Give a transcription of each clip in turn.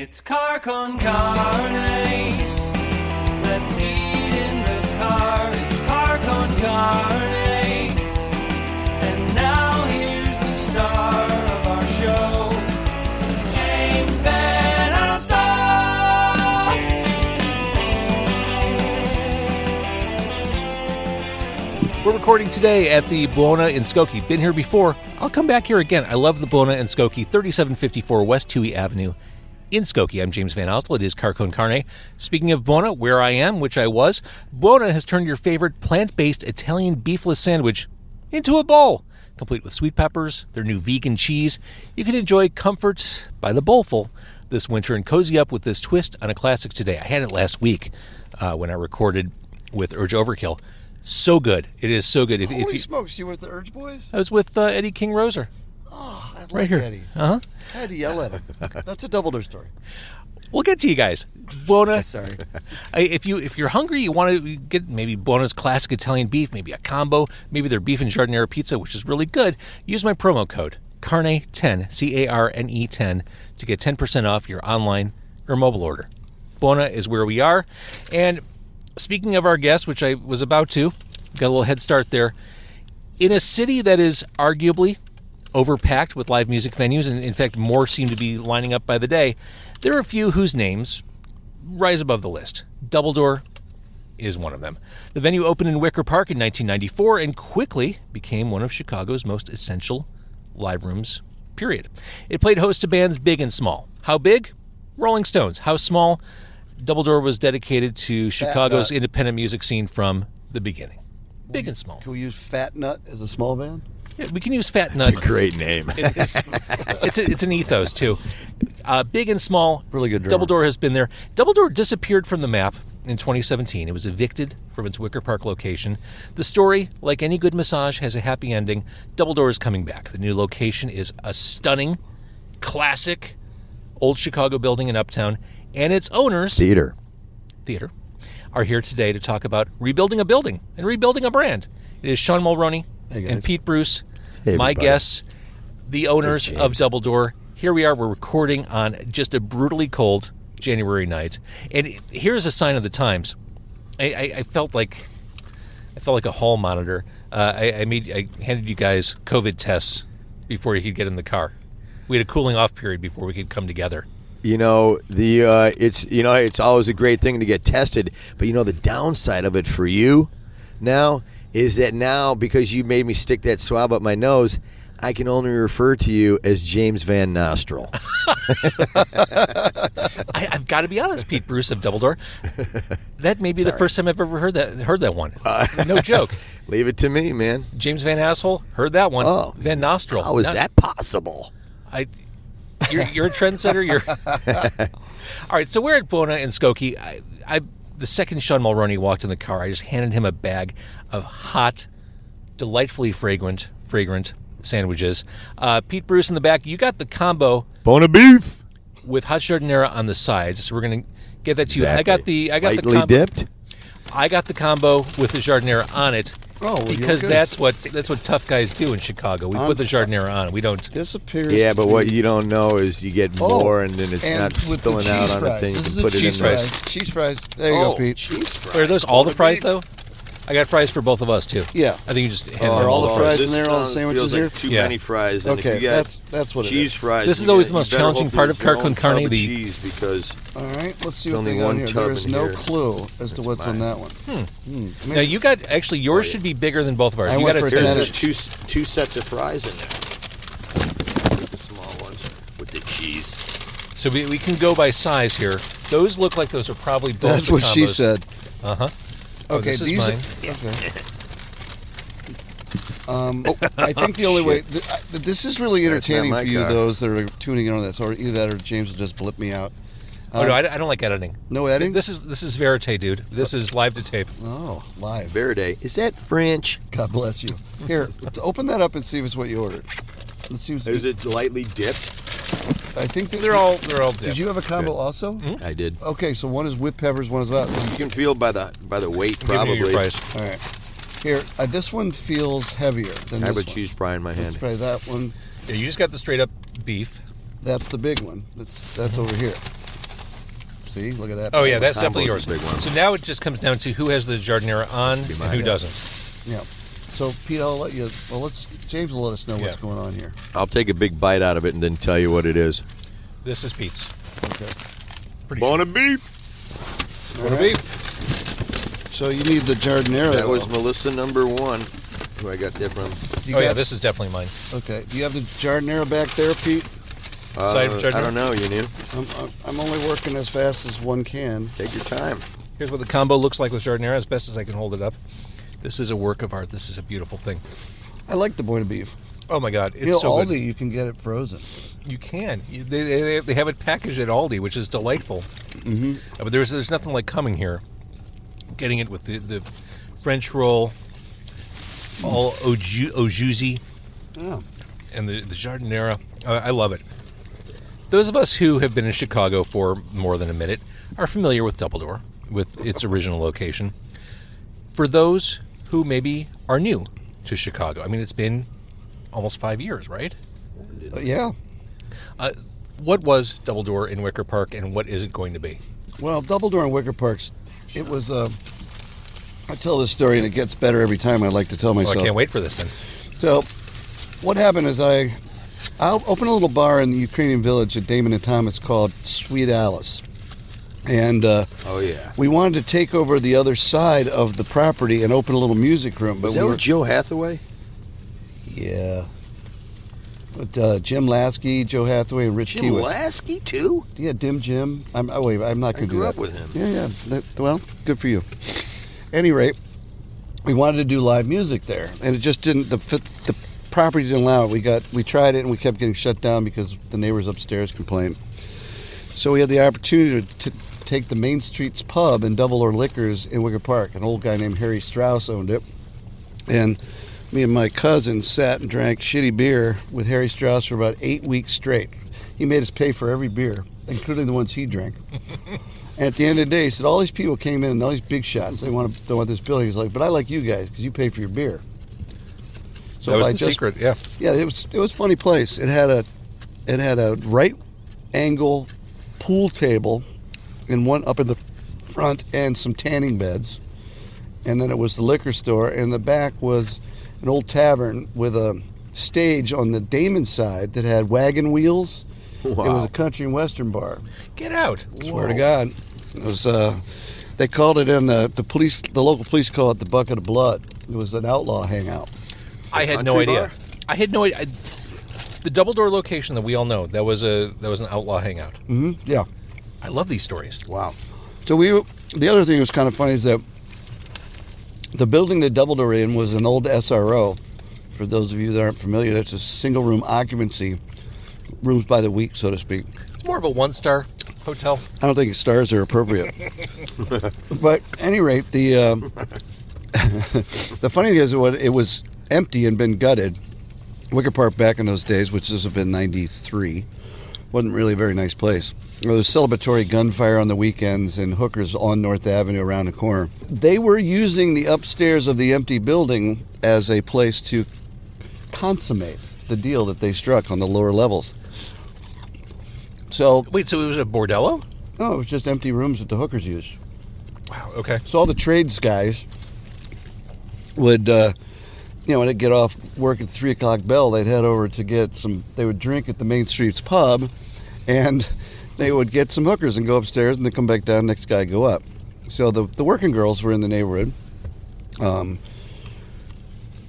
It's car con carne. Let's eat in the car. It's car con carne. And now here's the star of our show, James Van Alstyne. We're recording today at the Buona in Skokie. Been here before. I'll come back here again. I love the Buona in Skokie, 3754 West Huey Avenue in Skokie. I'm James Van Alstyne. It is Car con Carne. Speaking of Buona, where I am, which I was, Buona has turned your favorite plant-based Italian beefless sandwich into a bowl, complete with sweet peppers, their new vegan cheese. You can enjoy comfort by the bowlful this winter and cozy up with this twist on a classic today. I had it last week when I recorded with Urge Overkill. So good. It is so good. Holy smokes, you were with the Urge Boys? I was with Eddie King Roser. Oh, I like Right here. Eddie. Uh-huh. I had to yell at him. That's a double door story. We'll get to you guys. Buona. Sorry. If you're hungry, you want to get maybe Buona's classic Italian beef, maybe a combo, maybe their beef and giardiniera pizza, which is really good. Use my promo code CARNE10, C-A-R-N-E 10, to get 10% off your online or mobile order. Buona is where we are. And speaking of our guest, which I was about to, got a little head start there, in a city that is arguably overpacked with live music venues, and in fact more seem to be lining up by the day, there are a few whose names rise above the list. Double Door is one of them. The venue opened in Wicker Park in 1994 and quickly became one of Chicago's most essential live rooms, period. It played host to bands big and small. How big? Rolling Stones. How small? Double Door was dedicated to Chicago's independent music scene from the beginning. Big and small. Can we use Fat Nut as a small band? Yeah, we can use Fat Nut. That's a great name. It's an ethos, too. Big and small. Really good drummer. Double Door has been there. Double Door disappeared from the map in 2017. It was evicted from its Wicker Park location. The story, like any good massage, has a happy ending. Double Door is coming back. The new location is a stunning, classic, old Chicago building in Uptown, and its owners... Theater. Are here today to talk about rebuilding a building and rebuilding a brand. It is Sean Mulroney and Pete Bruce, my guests, the owners of Double Door. Here we are. We're recording on just a brutally cold January night. And here's a sign of the times. I felt like a hall monitor. I handed you guys COVID tests before you could get in the car. We had a cooling off period before we could come together. You know, it's always a great thing to get tested, but the downside of it for you now is that now, because you made me stick that swab up my nose, I can only refer to you as James Van Nostril. I've got to be honest, Pete Bruce of Double Door. That may be the first time I've ever heard that one. No joke. Leave it to me, man. James Van Asshole, heard that one. Oh, Van Nostril. How is that possible? You're a trendsetter. All right, so we're at Buona in Skokie. The second Sean Mulroney walked in the car, I just handed him a bag of hot, delightfully fragrant sandwiches. Pete Bruce in the back, you got the combo Buona beef with hot giardiniera on the side. So we're gonna get that to you. Exactly. I got Lightly the combo dipped. I got the combo with the giardiniera on it. Oh, well, because that's what tough guys do in Chicago. We put the giardiniera on. We don't. This appears. Yeah, but what you don't know is you get more, and then it's not spilling out on a thing. You can put it in there. Cheese fries. There you go, Pete. Cheese fries. Are those all the fries though? I got fries for both of us too. Yeah. I think you just handed Are them all the fries this in there? All the sandwiches feels here? like too many fries. And Okay, if you got that's what it cheese is. fries. This is always the most challenging part of Car con Carne. The cheese because all right, let's see what only they got one here. tub There is in no here. clue as to what's on that one. now you got yours should be bigger than both of ours. I You went got for a 10. there's two sets of fries in there. The small ones with the cheese. So we can go by size here. Those look like those are probably both. That's the what she combos. said. Uh-huh. Okay, this is these mine. I think the only way this is really That's not entertaining my for you, car. those that are tuning in on this, or either that or James will just blip me out. Oh no, I don't like editing. No editing? This is verite, dude. This is live to tape. Oh, live. Verde. Is that French? God bless you. Here, open that up and see if it's what you ordered. Let's see. Is it lightly dipped? I think that They're all dipped. Did you have a combo also? I did. Okay, so one is with peppers, one is without. You can feel by the weight Give me probably. your fries. All right. Here, this one feels heavier than I have this a one. cheese fry in my Let's hand. try that one. Yeah, you just got the straight up beef. That's the big one. That's over here. See, look at that. Oh yeah, that's definitely Combo's yours. a big one. So now it just comes down to who has the jardinera on and mine. who Yeah. doesn't. Yeah. So Pete, I'll let you. Well, James will let us know what's Yeah. going on here. I'll take a big bite out of it and then tell you what it is. This is Pete's. Okay. Pretty Bone of beef. sure. Bone of beef. So you need the jardinera. That was though. Melissa number 1. Who I got that from? You Oh yeah, got- this is definitely mine. Okay. Do you have the jardinera back there, Pete? Side of I jardinera? don't know. You knew. I'm only working as fast as one can. Take your time. Here's what the combo looks like with jardinera, as best as I can hold it up. This is a work of art. This is a beautiful thing. I like the Buena beef. Oh my God, it's You know, so Aldi, good. you can get it frozen. You can. They have it packaged at Aldi, which is delightful. Mm-hmm. But there's nothing like coming here, getting it with the French roll, all au jus, Yeah. and the jardinera. I love it. Those of us who have been in Chicago for more than a minute are familiar with Double Door, with its original location. For those who maybe are new to Chicago, I mean, it's been almost 5 years, right? Yeah. What was Double Door in Wicker Park, and what is it going to be? Well, Double Door in Wicker Parks, it was. I tell this story and it gets better every time. I like to tell Well, myself. I can't wait for this then. So, what happened is I'll open a little bar in the Ukrainian village at Damon and Thomas called Sweet Alice, and Oh yeah. we wanted to take over the other side of the property and open a little music room. But Was we that were, with Joe Hathaway? yeah. But Jim Lasky, Joe Hathaway, and Rich Jim Kiewit. Lasky too? Yeah, Jim. I'm not going I to do grew that. up with him. Yeah. Well, good for you. Any rate, we wanted to do live music there, and it just didn't. The property didn't allow it. We tried it, and we kept getting shut down because the neighbors upstairs complained. So we had the opportunity to take the Main Street's pub and Double Door Liquors in Wicker Park. An old guy named Harry Strauss owned it, and me and my cousin sat and drank shitty beer with Harry Strauss for about 8 weeks straight. He made us pay for every beer, including the ones he drank. And at the end of the day, he said, all these people came in and all these big shots. They want this building. He's like, but I like you guys because you pay for your beer. So That was if I the just- secret, yeah. Yeah, it was a funny place. It had a right angle pool table and one up in the front and some tanning beds. And then it was the liquor store. And the back was an old tavern with a stage on the Damon side that had wagon wheels. Wow. It was a country and western bar. Get out. Swear to God. It was they called it in the local police call it the bucket of blood. It was an outlaw hangout. I had no Country idea. bar? I had no idea. The Double Door location that we all know, that was an outlaw hangout. Mm-hmm. Yeah. I love these stories. Wow. So the other thing that was kind of funny is that the building that Double Door in was an old SRO. For those of you that aren't familiar, that's a single room occupancy, rooms by the week, so to speak. It's more of a one-star hotel. I don't think stars are appropriate. But at any rate, the the funny thing is it was empty and been gutted. Wicker Park back in those days, which this have been 93, wasn't really a very nice place. There was celebratory gunfire on the weekends and hookers on North Avenue around the corner. They were using the upstairs of the empty building as a place to consummate the deal that they struck on the lower levels. So, Wait, so it was a bordello? no, it was just empty rooms that the hookers used. Wow, okay. So all the trades guys would, when they'd get off work at 3 o'clock bell, they'd head over to get some, they would drink at the Main Street's pub, and they would get some hookers and go upstairs, and they'd come back down, next guy go up. So the working girls were in the neighborhood,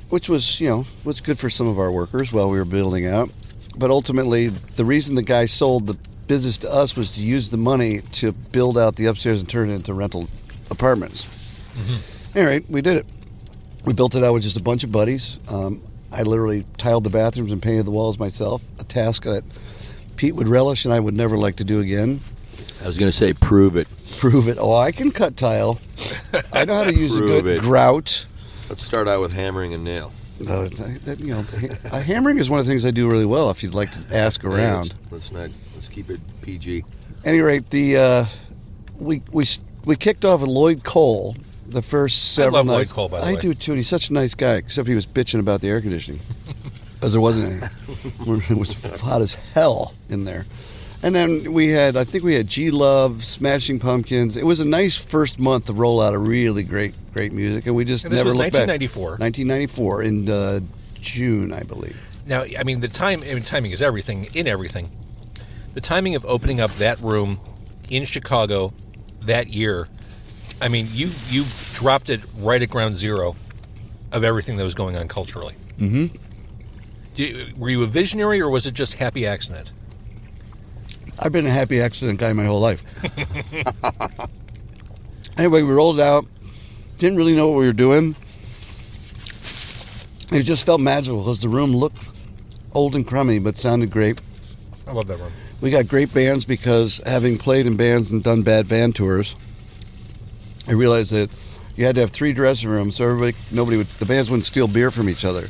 which was, was good for some of our workers while we were building out. But ultimately, the reason the guy sold the business to us was to use the money to build out the upstairs and turn it into rental apartments. Mm-hmm. All right, we did it. We built it out with just a bunch of buddies. I literally tiled the bathrooms and painted the walls myself, a task that Pete would relish and I would never like to do again. I was going to say, prove it. Prove it. Oh, I can cut tile. I know how to use a Prove good it. grout. Let's start out with hammering a nail. Hammering is one of the things I do really well. If you'd like to ask around. Let's keep it PG. At any rate, we kicked off with Lloyd Cole the first several love Lloyd nights. Cole, by the I way. do too. And he's such a nice guy, except he was bitching about the air conditioning, because there wasn't any. It was hot as hell in there. And then I think we had G Love, Smashing Pumpkins. It was a nice first month to roll out a really great music, and we just And this never was looked back. 1994. 1994 in June, I believe. Now, I mean, timing is everything in everything. The timing of opening up that room in Chicago that year, I mean, you dropped it right at ground zero of everything that was going on culturally. Mm-hmm. Were you a visionary, or was it just happy accident? I've been a happy accident guy my whole life. Anyway, we rolled out. Didn't really know what we were doing. It just felt magical because the room looked old and crummy, but sounded great. I love that room. We got great bands because having played in bands and done bad band tours, I realized that you had to have 3 dressing rooms so the bands wouldn't steal beer from each other.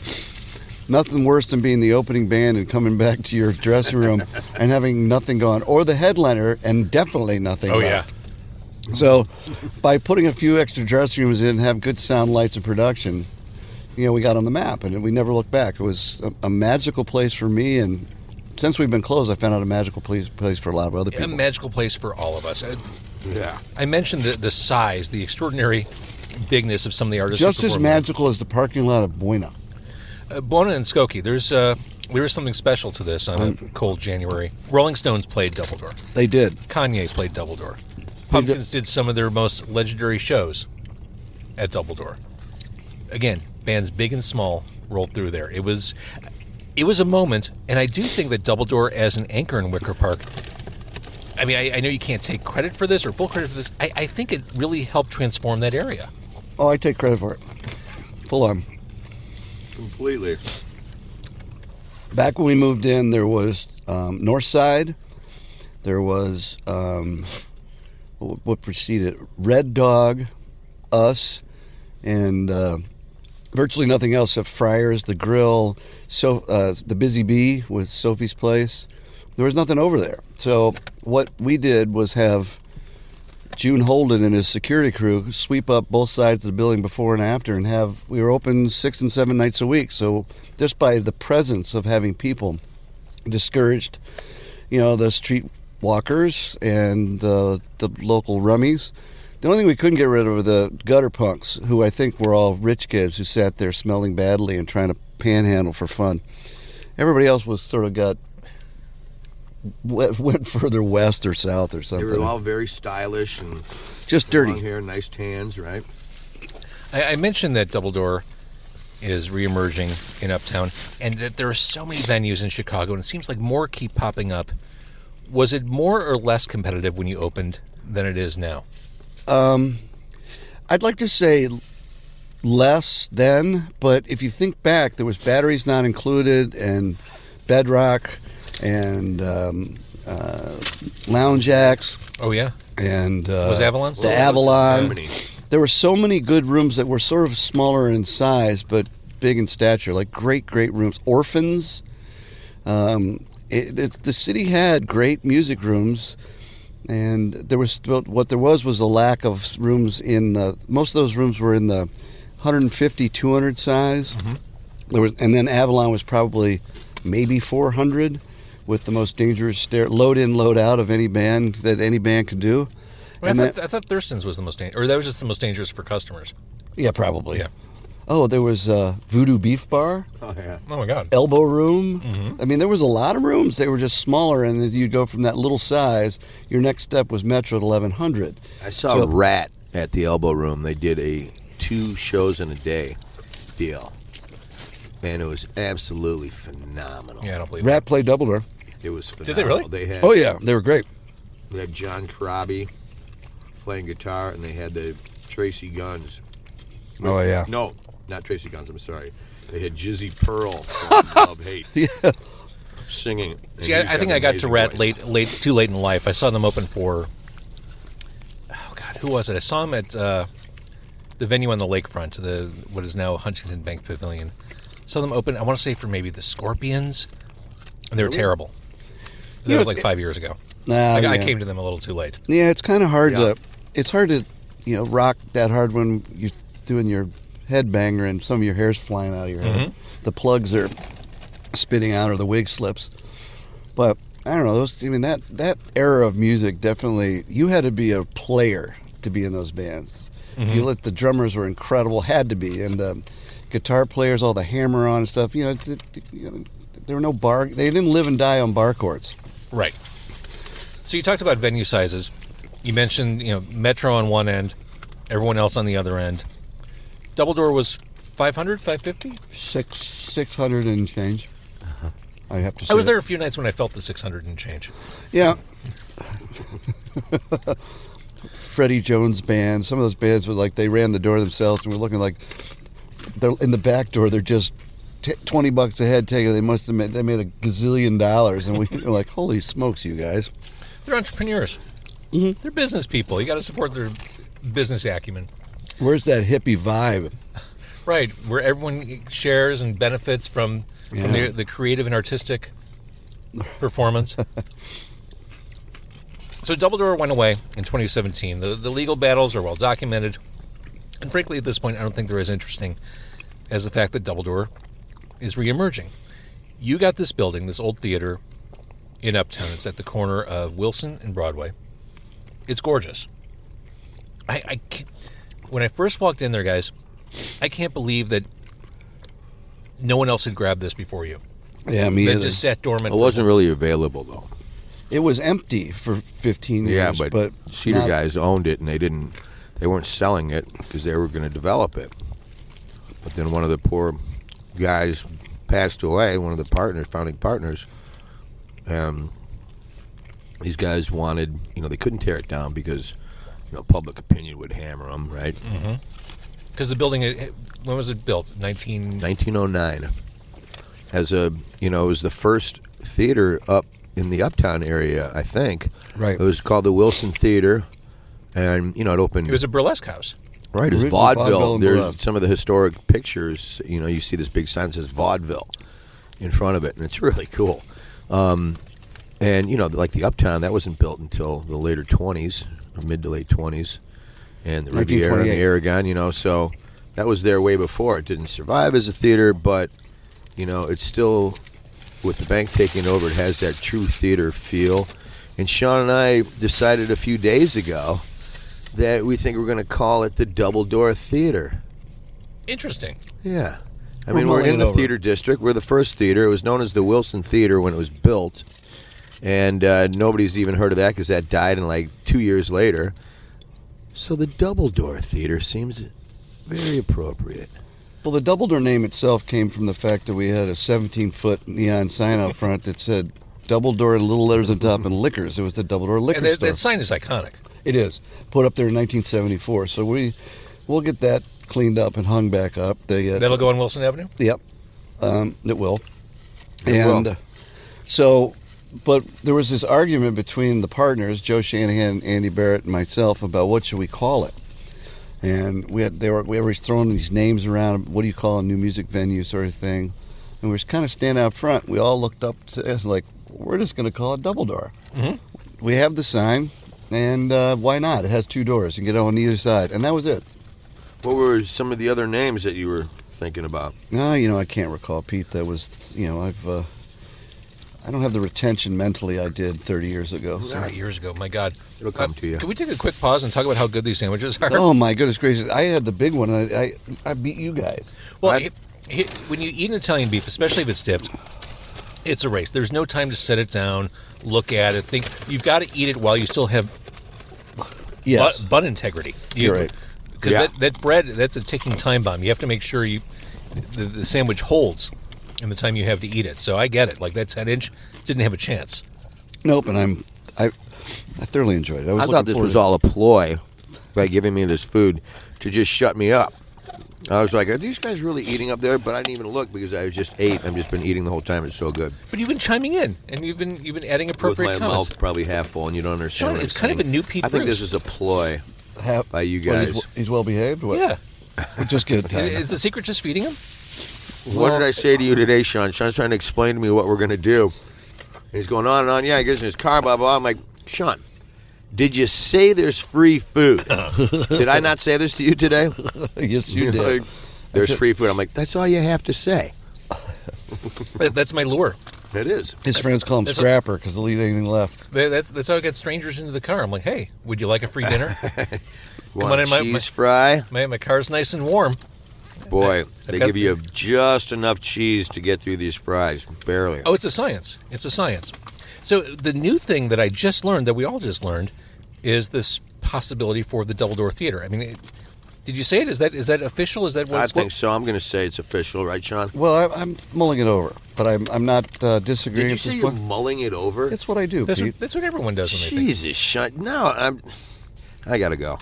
Nothing worse than being the opening band and coming back to your dressing room and having nothing going, or the headliner and definitely nothing left. Yeah. So by putting a few extra dressing rooms in and have good sound, lights, and production, we got on the map, and we never looked back. It was a magical place for me, and since we've been closed, I found out a magical place for a lot of other people. A magical place for all of us. Yeah. I mentioned the size, the extraordinary bigness of some of the artists. Just who as performed there. magical as the parking lot of Buena. Buona and Skokie, there was something special to this on a cold January. Rolling Stones played Doubledore. They did. Kanye played Doubledore. Pumpkins did some of their most legendary shows at Doubledore. Again, bands big and small rolled through there. It was a moment, and I do think that Doubledore as an anchor in Wicker Park, I mean, I know you can't take credit for this or full credit for this. I think it really helped transform that area. Oh, I take credit for it. Full on. Completely. Back when we moved in, there was North Side. There was what preceded Red Dog, us, and virtually nothing else except Friars, the Grill, the Busy Bee with Sophie's Place. There was nothing over there. So what we did was have June Holden and his security crew sweep up both sides of the building before and after, and we were open 6 and 7 nights a week. So just by the presence of having people discouraged, the street walkers and the local rummies. The only thing we couldn't get rid of were the gutter punks, who I think were all rich kids who sat there smelling badly and trying to panhandle for fun. Everybody else was sort of went further west or south or something. They were all very stylish and just dirty. long hair, nice tans, right? I mentioned that Doubledore is reemerging in Uptown, and that there are so many venues in Chicago, and it seems like more keep popping up. Was it more or less competitive when you opened than it is now? I'd like to say less then, but if you think back, there was Batteries Not Included and Bedrock and Lounge Acts. Oh, yeah? And was Avalon still the there? Avalon. There were so many good rooms that were sort of smaller in size but big in stature, like great rooms. Orphans. The city had great music rooms, and there was a lack of rooms most of those rooms were in the 150, 200 size. Mm-hmm. And then Avalon was probably maybe 400, with the most dangerous load in, load out of any band that any band could do. Well, I thought Thurston's was the most dangerous, or that was just the most dangerous for customers. Yeah, probably. Yeah. Oh, there was Voodoo Beef Bar. Oh, yeah. Oh, my God. Elbow Room. Mm-hmm. I mean, there was a lot of rooms. They were just smaller, and you'd go from that little size. Your next step was Metro at 1100. I saw Rat at the Elbow Room. They did a 2 shows in a day deal, and it was absolutely phenomenal. Yeah, I don't believe Rat played Doubledore. It was phenomenal. Did they really? They had, Oh, yeah. They were great. They had John Corabi playing guitar, and they had the Tracy Guns. Oh, yeah. No, not Tracy Guns, I'm sorry. They had Jizzy Pearl from Love Hate Yeah. singing. See, I think I got to Rat too late in life. I saw them open for, who was it? I saw them at the venue on the lakefront, what is now Huntington Bank Pavilion. Saw them open, I want to say, for maybe the Scorpions, and they were terrible. That was like 5 years ago. I came to them a little too late. Yeah, it's kind of hard to rock that hard when you're doing your headbanger and some of your hair's flying out of your head. The plugs are spitting out or the wig slips. But I don't know. That era of music definitely. You had to be a player to be in those bands. Mm-hmm. The drummers were incredible, had to be, and the guitar players, all the hammer on and stuff. There were no bar. They didn't live and die on bar chords. Right. So you talked about venue sizes. You mentioned, Metro on one end, everyone else on the other end. Double Door was 500, 550? 600 and change. I have to say. I was there a few nights when I felt the 600 and change. Yeah. Freddie Jones Band. Some of those bands were like they ran the door themselves, and we're looking like they're in the back door. They're just $20 a head taken. They must have made a gazillion dollars, and we were like, holy smokes, you guys! They're entrepreneurs. Mm-hmm. They're business people. You got to support their business acumen. Where's that hippie vibe? Right, where everyone shares and benefits from the creative and artistic performance. So Double Door went away in 2017. The legal battles are well documented. And frankly, at this point, I don't think they're as interesting as the fact that Double Door is reemerging. You got this building, this old theater in Uptown. It's at the corner of Wilson and Broadway. It's gorgeous. I can't, when I first walked in there, guys, I can't believe that no one else had grabbed this before you. Yeah, me That either. just sat dormant. It wasn't really available though. It was empty for 15 years. Yeah, but Cedar now- guys owned it, and they weren't selling it because they were going to develop it. But then one of the poor guys passed away. One of the founding partners. These guys wanted, they couldn't tear it down because, public opinion would hammer them, right? Mm-hmm. Because the building, when was it built? 1909. It was the first theater up in the Uptown area, I think. Right. It was called the Wilson Theater, and it opened. It was a burlesque house. Right, it was Original vaudeville. vaudeville and There's burlesque. some of the historic pictures. You see this big sign that says vaudeville in front of it, and it's really cool. And like the Uptown, that wasn't built until the later 20s, mid to late 20s, and the Riviera and the 1928. Aragon. So that was there way before. It didn't survive as a theater, but it's still, with the bank taking over, it has that true theater feel. And Sean and I decided a few days ago that we think we're going to call it the Double Door Theater. Interesting. Yeah. We're We're mulling in it the over. theater district. We're the first theater. It was known as the Wilson Theater when it was built. And nobody's even heard of that because that died in like 2 years later. So the Double Door Theater seems very appropriate. Well, the Double Door name itself came from the fact that we had a 17-foot neon sign out front that said Double Door in little letters on top and liquors. It was the Double Door Liquor And Store. that sign is iconic. It is. Put up there in 1974. So we'll get that cleaned up and hung back up. That'll go on Wilson Avenue? Yep. It will. It will. And so, but there was this argument between the partners, Joe Shanahan, Andy Barrett, and myself, about what should we call it. And we were throwing these names around. What do you call a new music venue, sort of thing? And we were kind of standing out front. We all looked up, like, we're just going to call it Double Door. Mm-hmm. We have the sign, and why not? It has two doors. You can get on either side, and that was it. What were some of the other names that you were thinking about? No, I can't recall, Pete. That was, I don't have the retention mentally I did 30 years ago. So. 30 years ago. My God. It'll come to you. Can we take a quick pause and talk about how good these sandwiches are? Oh my goodness gracious! I had the big one, and I beat you guys. Well, when you eat an Italian beef, especially if it's dipped, it's a race. There's no time to set it down, look at it, think. You've got to eat it while you still have Yes, bun integrity. You're right. Because Yeah. that bread, that's a ticking time bomb. You have to make sure the sandwich holds in the time you have to eat it. So I get it. Like that 10-inch didn't have a chance. Nope. And I thoroughly enjoyed it. I thought this was all a ploy by giving me this food to just shut me up. I was like, are these guys really eating up there? But I didn't even look because I just ate. I've just been eating the whole time. It's so good. But you've been chiming in, and you've been adding appropriate With my comments. mouth probably half full, and you don't understand. Sean, what it's I'm kind of saying. a new Pete I think Bruce. this is a ploy by you guys. He's well behaved. What? Yeah. Just good time. Is the secret just feeding him? What did I say to you today, Sean? Sean's trying to explain to me what we're going to do. He's going on and on. Yeah, he gets in his car, blah, blah. I'm like, Sean, did you say there's free food? Did I not say this to you today? Yes, you You're did. like, there's free food. I'm like, that's all you have to say. That's my lure. It is. His friends call him Scrapper because they'll eat anything left. That's how I get strangers into the car. I'm like, hey, would you like a free dinner? Come on in, cheese fry. My car's nice and warm. Boy, they give you just enough cheese to get through these fries, barely. Oh, it's a science. It's a science. So the new thing that I just learned, that we all just learned, is this possibility for the Double Door Theater. I mean, did you say it? Is that official? Is that what? I think so. I'm going to say it's official, right, Sean? Well, I'm mulling it over, but I'm not disagreeing. Did you at say this you're point. mulling it over? That's what I do, Pete. That's what everyone does when they think. Jesus, Sean. No, I got to go.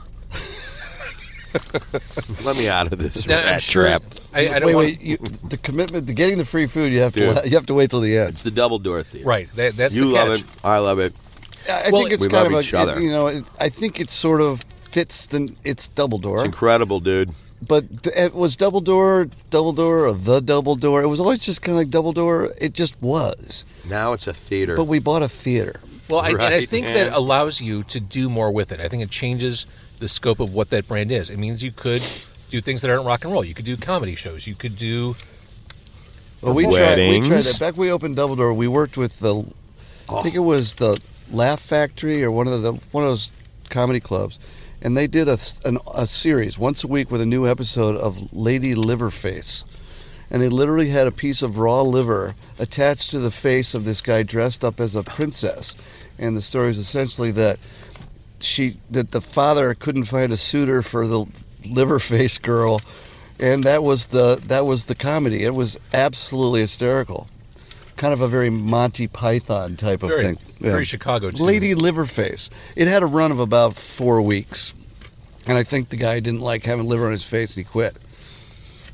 Let me out of this rat trap. I don't wait. The commitment to getting the free food, you have to wait till the end. It's the Double Door Theater. Right. That's you the love catch. it. I love it. I think it's we kind love of each other. I think it sort of fits. It's Double Door. It's incredible, dude. But it was Double Door, or the Double Door. It was always just kind of like Double Door. It just was. Now it's a theater. But we bought a theater. Well, Right, and I think man. that allows you to do more with it. I think it changes the scope of what that brand is. It means you could do things that aren't rock and roll. You could do comedy shows. You could do. Well, we tried Weddings. that. Back when we opened Double Door, we worked with I think it was the Laugh Factory or one of those comedy clubs, and they did a series once a week with a new episode of Lady Liverface, and they literally had a piece of raw liver attached to the face of this guy dressed up as a princess, and the story is essentially that the father couldn't find a suitor for the Liverface girl, and that was the comedy. It was absolutely hysterical. Kind of a very Monty Python type of thing. Very Chicago, too. Lady Liverface. It had a run of about 4 weeks. And I think the guy didn't like having liver on his face and he quit.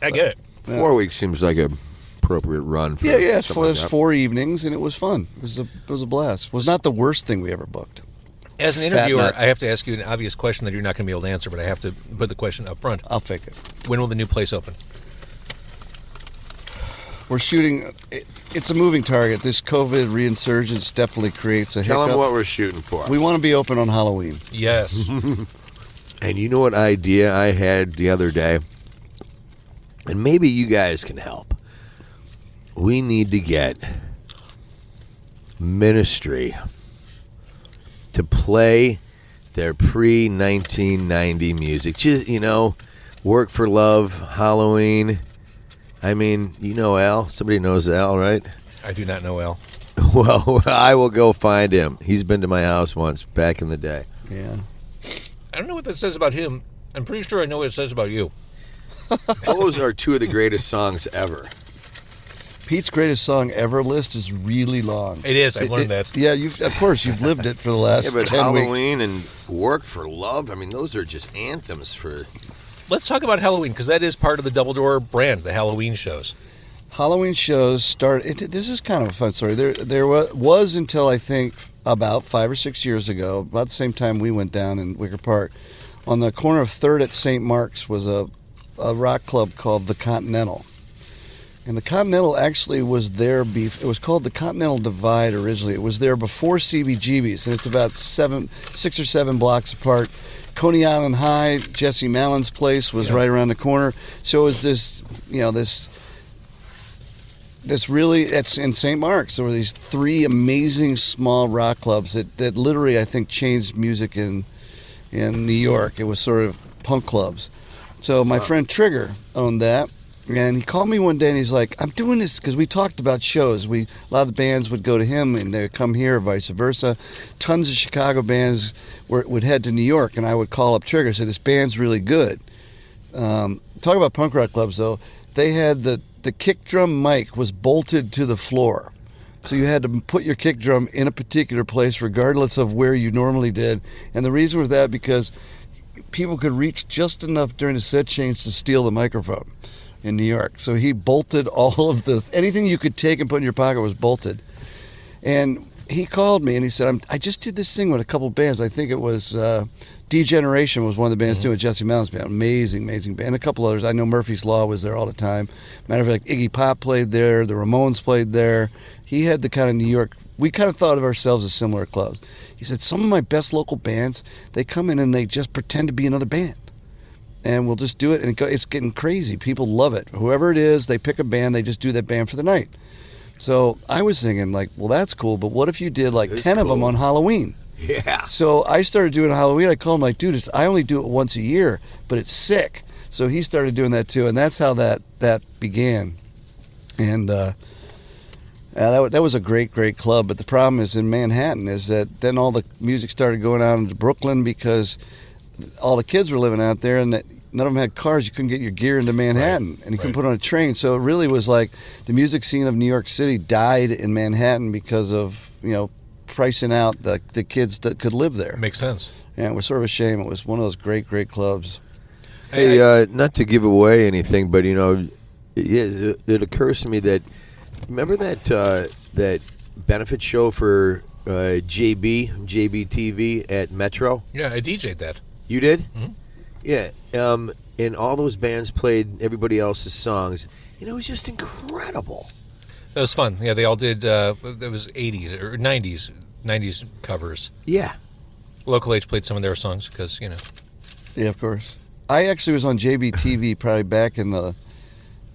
I get it. 4 weeks seems like a appropriate run. For It's something like that. 4 evenings and it was fun. It was a blast. It was not the worst thing we ever booked. As an interviewer, I have to ask you an obvious question that you're not going to be able to answer, but I have to put the question up front. I'll fake it. When will the new place open? We're shooting. It's a moving target. This COVID reinsurgence definitely creates a Tell hiccup. them what we're shooting for. We want to be open on Halloween. Yes. And you know what idea I had the other day? And maybe you guys can help. We need to get Ministry to play their pre-1990 music. Just, Work for Love, Halloween. I mean, Al. Somebody knows Al, right? I do not know Al. Well, I will go find him. He's been to my house once back in the day. Yeah. I don't know what that says about him. I'm pretty sure I know what it says about you. Those are two of the greatest songs ever. Pete's greatest song ever list is really long. It is. I've learned that. Yeah, you've lived it for the last 10 Halloween weeks. and Work for Love, I mean, those are just anthems for... Let's talk about Halloween, because that is part of the Double Door brand, the Halloween shows. Halloween shows start. This is kind of a fun story. There was until I think about 5 or 6 years ago, about the same time we went down in Wicker Park, on the corner of 3rd at St. Mark's was a rock club called the Continental. And the Continental actually was there. It was called the Continental Divide originally. It was there before CBGB's, and it's about 6 or 7 blocks apart. Coney Island High, Jesse Mallon's place was right around the corner. So it was this really, it's in St. Mark's. There were these 3 amazing small rock clubs that literally, I think, changed music in New York. It was sort of punk clubs. So my friend Trigger owned that. And he called me one day and he's like, I'm doing this because we talked about shows. A lot of the bands would go to him and they'd come here, vice versa. Tons of Chicago bands would head to New York, and I would call up Trigger and say, this band's really good. Talk about punk rock clubs, though. They had the kick drum mic was bolted to the floor. So you had to put your kick drum in a particular place regardless of where you normally did. And the reason was that because people could reach just enough during the set change to steal the microphone in New York. So he bolted all of anything you could take and put in your pocket was bolted. And he called me and he said, I just did this thing with a couple bands. I think it was Degeneration was one of the bands doing Jesse Mallon's band. Amazing band. A couple others. I know Murphy's Law was there all the time. Matter of fact, Iggy Pop played there. The Ramones played there. He had the kind of New York, we kind of thought of ourselves as similar clubs. He said, some of my best local bands, they come in and they just pretend to be another band. And we'll just do it, and it's getting crazy. People love it. Whoever it is, they pick a band, they just do that band for the night. So I was thinking, like, well, that's cool, but what if you did like It is 10 of them cool. on Halloween? Yeah. So I started doing Halloween. I called him like, dude, I only do it once a year, but it's sick. So he started doing that too, and that's how that began. And that was a great club. But the problem is in Manhattan is that then all the music started going out into Brooklyn because all the kids were living out there, and that none of them had cars. You couldn't get your gear into Manhattan, and you couldn't put it on a train. So it really was like the music scene of New York City died in Manhattan because of, pricing out the kids that could live there. Makes sense. And it was sort of a shame. It was one of those great clubs. Hey, not to give away anything, but it occurs to me that remember that benefit show for JB TV at Metro. Yeah, I DJ'd that. You did? Mhm. Yeah. And all those bands played everybody else's songs. It was just incredible. That was fun. Yeah, they all did. That was 80s or 90s covers. Yeah. Local H played some of their songs because Yeah, of course. I actually was on JBTV probably back in the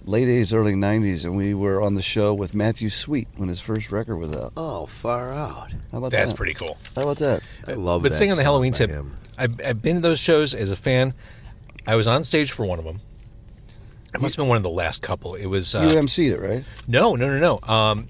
late 80s, early 90s, and we were on the show with Matthew Sweet when his first record was out. Oh, far out. How about That's that? pretty cool. How about that? I love But that staying on the song Halloween by tip, him. I've been to those shows as a fan. I was on stage for one of them. It must have been one of the last couple. It was You emceed it, right? no.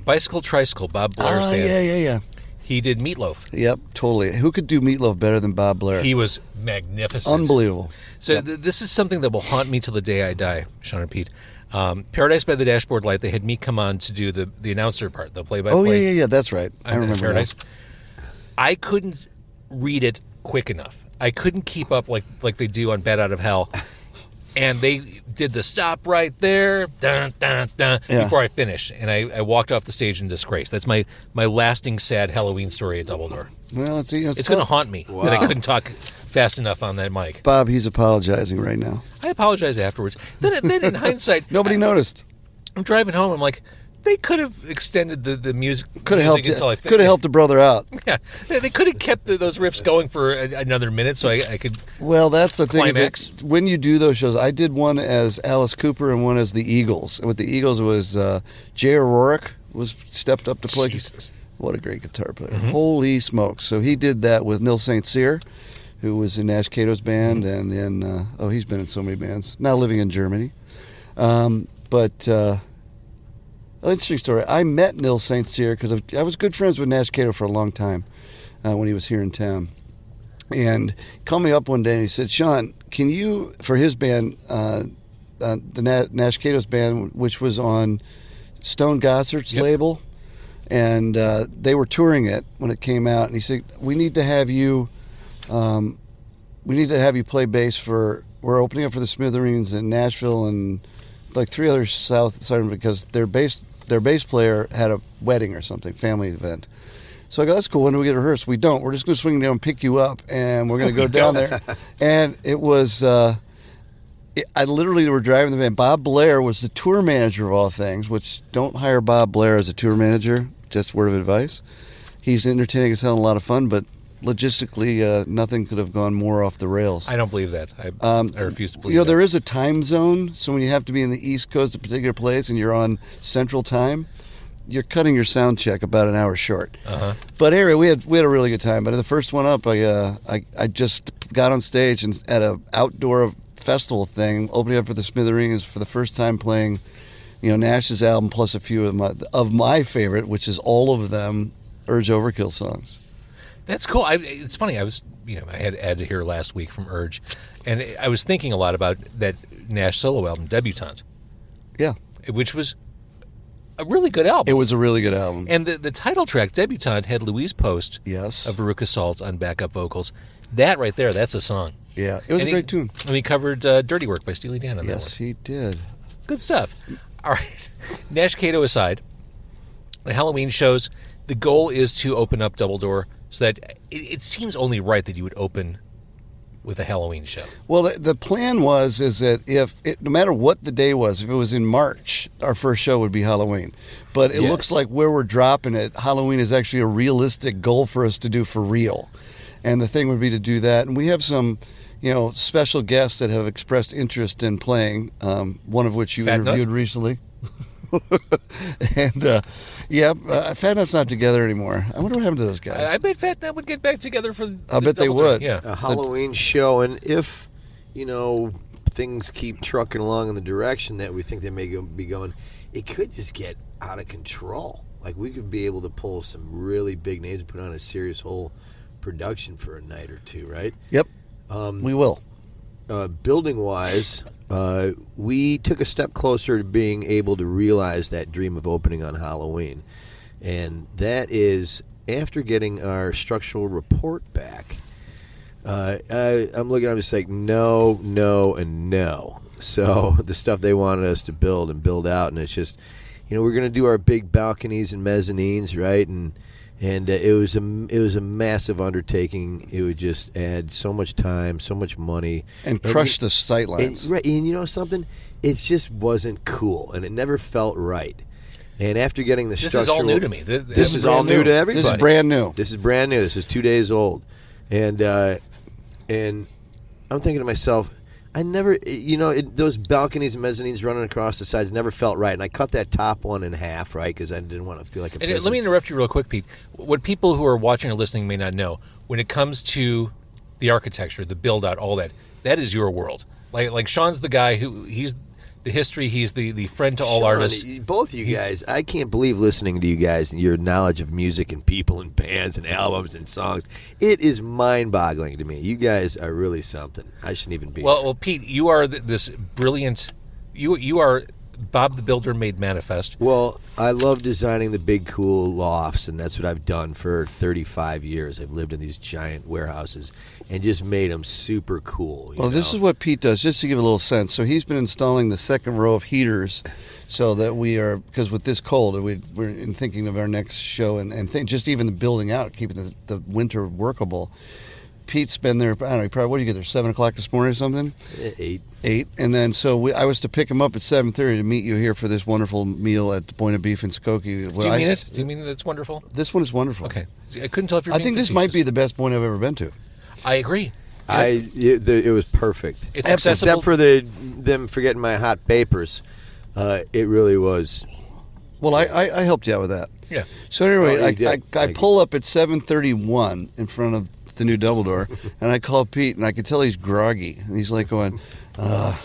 Bicycle Tricycle, Bob Blair's band. Yeah. He did Meatloaf. Yep, totally. Who could do Meatloaf better than Bob Blair? He was magnificent. Unbelievable. So this is something that will haunt me till the day I die, Sean and Pete. Paradise by the Dashboard Light, they had me come on to do the announcer part, the play-by-play. Oh, yeah, that's right. I on remember Paradise. that. I couldn't read it quick enough. I couldn't keep up like they do on Bat Out of Hell. And they did the stop right there, dun, dun, dun, Yeah. before I finished. And I walked off the stage in disgrace. That's my lasting sad Halloween story at Double Door. Well, it's It's tough. going to haunt me that I Wow. couldn't talk fast enough on that mic. Bob, he's apologizing right now. I apologize afterwards. Then in hindsight, Nobody noticed. I'm driving home. I'm like, they could have extended the music. Could have music until I helped. Could have helped a brother out. Yeah, they could have kept those riffs going for another minute, so I could. Well, that's the thing. Is Climax. that when you do those shows, I did one as Alice Cooper and one as the Eagles. And with the Eagles was Jay O'Rourke was stepped up to play. Jesus. What a great guitar player! Holy smokes! So he did that with Nils St. Cyr, who was in Nash Cato's band, and in he's been in so many bands. Now living in Germany, but. Interesting story. I met Nils St. Cyr because I was good friends with Nash Cato for a long time when he was here in town. And he called me up one day and he said, Sean, can you, for his band, the Nash Cato's band, which was on Stone Gossard's label, and they were touring it when it came out, and he said, we need to have you play bass for, we're opening up for the Smithereens in Nashville and like 3 other south side because their bass player had a wedding or something, family event. So I go, that's cool. When do we get rehearsed? We don't. We're just going to swing down and pick you up, and we're going to go down there. And it was, I literally were driving the van. Bob Blair was the tour manager of all things, which don't hire Bob Blair as a tour manager. Just word of advice. He's entertaining as hell and a lot of fun, but logistically, nothing could have gone more off the rails. I don't believe that. I refuse to believe that. There is a time zone, so when you have to be in the East Coast, a particular place, and you're on Central Time, you're cutting your sound check about an hour short. Uh-huh. But anyway, we had a really good time. But the first one up, I just got on stage and at a outdoor festival thing, opening up for the Smithereens for the first time, playing, Nash's album plus a few of my favorite, which is all of them Urge Overkill songs. That's cool. It's funny. I was, I had Ed here last week from Urge, and I was thinking a lot about that Nash solo album, Debutante. Yeah. Which was a really good album. It was a really good album. And the title track, Debutante, had Louise Post Yes. of Veruca Salt on backup vocals. That right there, that's a song. Yeah. It was a great tune. And he covered Dirty Work by Steely Dan on that one. Yes, he did. Good stuff. All right. Nash Cato aside, the Halloween shows, the goal is to open up Double Door so that it seems only right that you would open with a Halloween show. Well, the plan is that no matter what the day was, if it was in March, our first show would be Halloween. But it looks like where we're dropping it, Halloween is actually a realistic goal for us to do for real. And the thing would be to do that. And we have some, special guests that have expressed interest in playing, one of which you Fat interviewed Nut? recently. And Fat Nut's not together anymore. I wonder what happened to those guys. I bet Fat Nut would get back together for. I bet they would. Yeah, A Halloween show, and if things keep trucking along in the direction that we think they may be going, it could just get out of control. Like, we could be able to pull some really big names and put on a serious whole production for a night or two, right? Yep. We will. Building wise, we took a step closer to being able to realize that dream of opening on Halloween, and that is after getting our structural report back. I'm looking. I'm just like no, and no. So the stuff they wanted us to build and build out, and it's just, we're going to do our big balconies and mezzanines, right? And it was a massive undertaking. It would just add so much time, so much money, and crush the sight lines. Right, and you know something? It just wasn't cool, and it never felt right. And after getting the structural, this is all new to me. This is all new to everybody. This is brand new. This is brand new. This is 2 days old, and I'm thinking to myself, I never, those balconies and mezzanines running across the sides never felt right. And I cut that top one in half, right, because I didn't want to feel like a prison. Let me interrupt you real quick, Pete. What people who are watching or listening may not know, when it comes to the architecture, the build-out, all that is your world. Like Sean's the guy he's the history, he's the friend to all Sean, artists. Both of you guys, I can't believe listening to you guys and your knowledge of music and people and bands and albums and songs. It is mind-boggling to me. You guys are really something. I shouldn't even be. Well, Pete, you are this brilliant. You are Bob the Builder made manifest. Well, I love designing the big, cool lofts, and that's what I've done for 35 years. I've lived in these giant warehouses and just made them super cool. Well, this is what Pete does, just to give a little sense. So he's been installing the second row of heaters so that we are, because with this cold, we're in thinking of our next show and just even the building out, keeping the winter workable. Pete's been there, I don't know, probably, what do you get there, 7 o'clock this morning or something? 8. And then so I was to pick him up at 7:30 to meet you here for this wonderful meal at the Point of Beef in Skokie. Do you mean it? Do you mean that's wonderful? This one is wonderful. Okay. I couldn't tell if you're I think this might be the best point I've ever been to. I agree. It was perfect. It's accessible. Except for them forgetting my hot papers. It really was. Well, I helped you out with that. Yeah. So anyway, I pull up at 7:31 in front of the new double door, and I call Pete, and I could tell he's groggy, and he's like going, I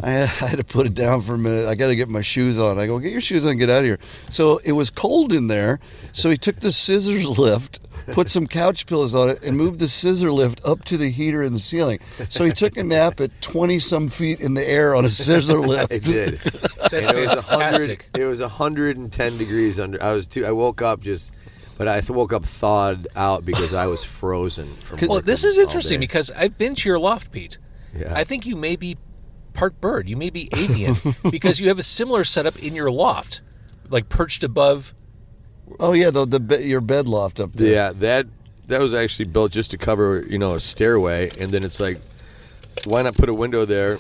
had to put it down for a minute. I got to get my shoes on. I go, get your shoes on and get out of here. So it was cold in there, so he took the scissors lift, put some couch pillows on it, and moved the scissor lift up to the heater in the ceiling. So he took a nap at 20-some feet in the air on a scissor lift. I did. That's fantastic. It was 110 degrees under. I woke up but I woke up thawed out because I was frozen. Well, this is interesting because I've been to your loft, Pete. Yeah. I think you may be part bird. You may be avian because you have a similar setup in your loft, like perched above. Oh yeah, your bed loft up there. Yeah, that was actually built just to cover a stairway, and then it's like, why not put a window there?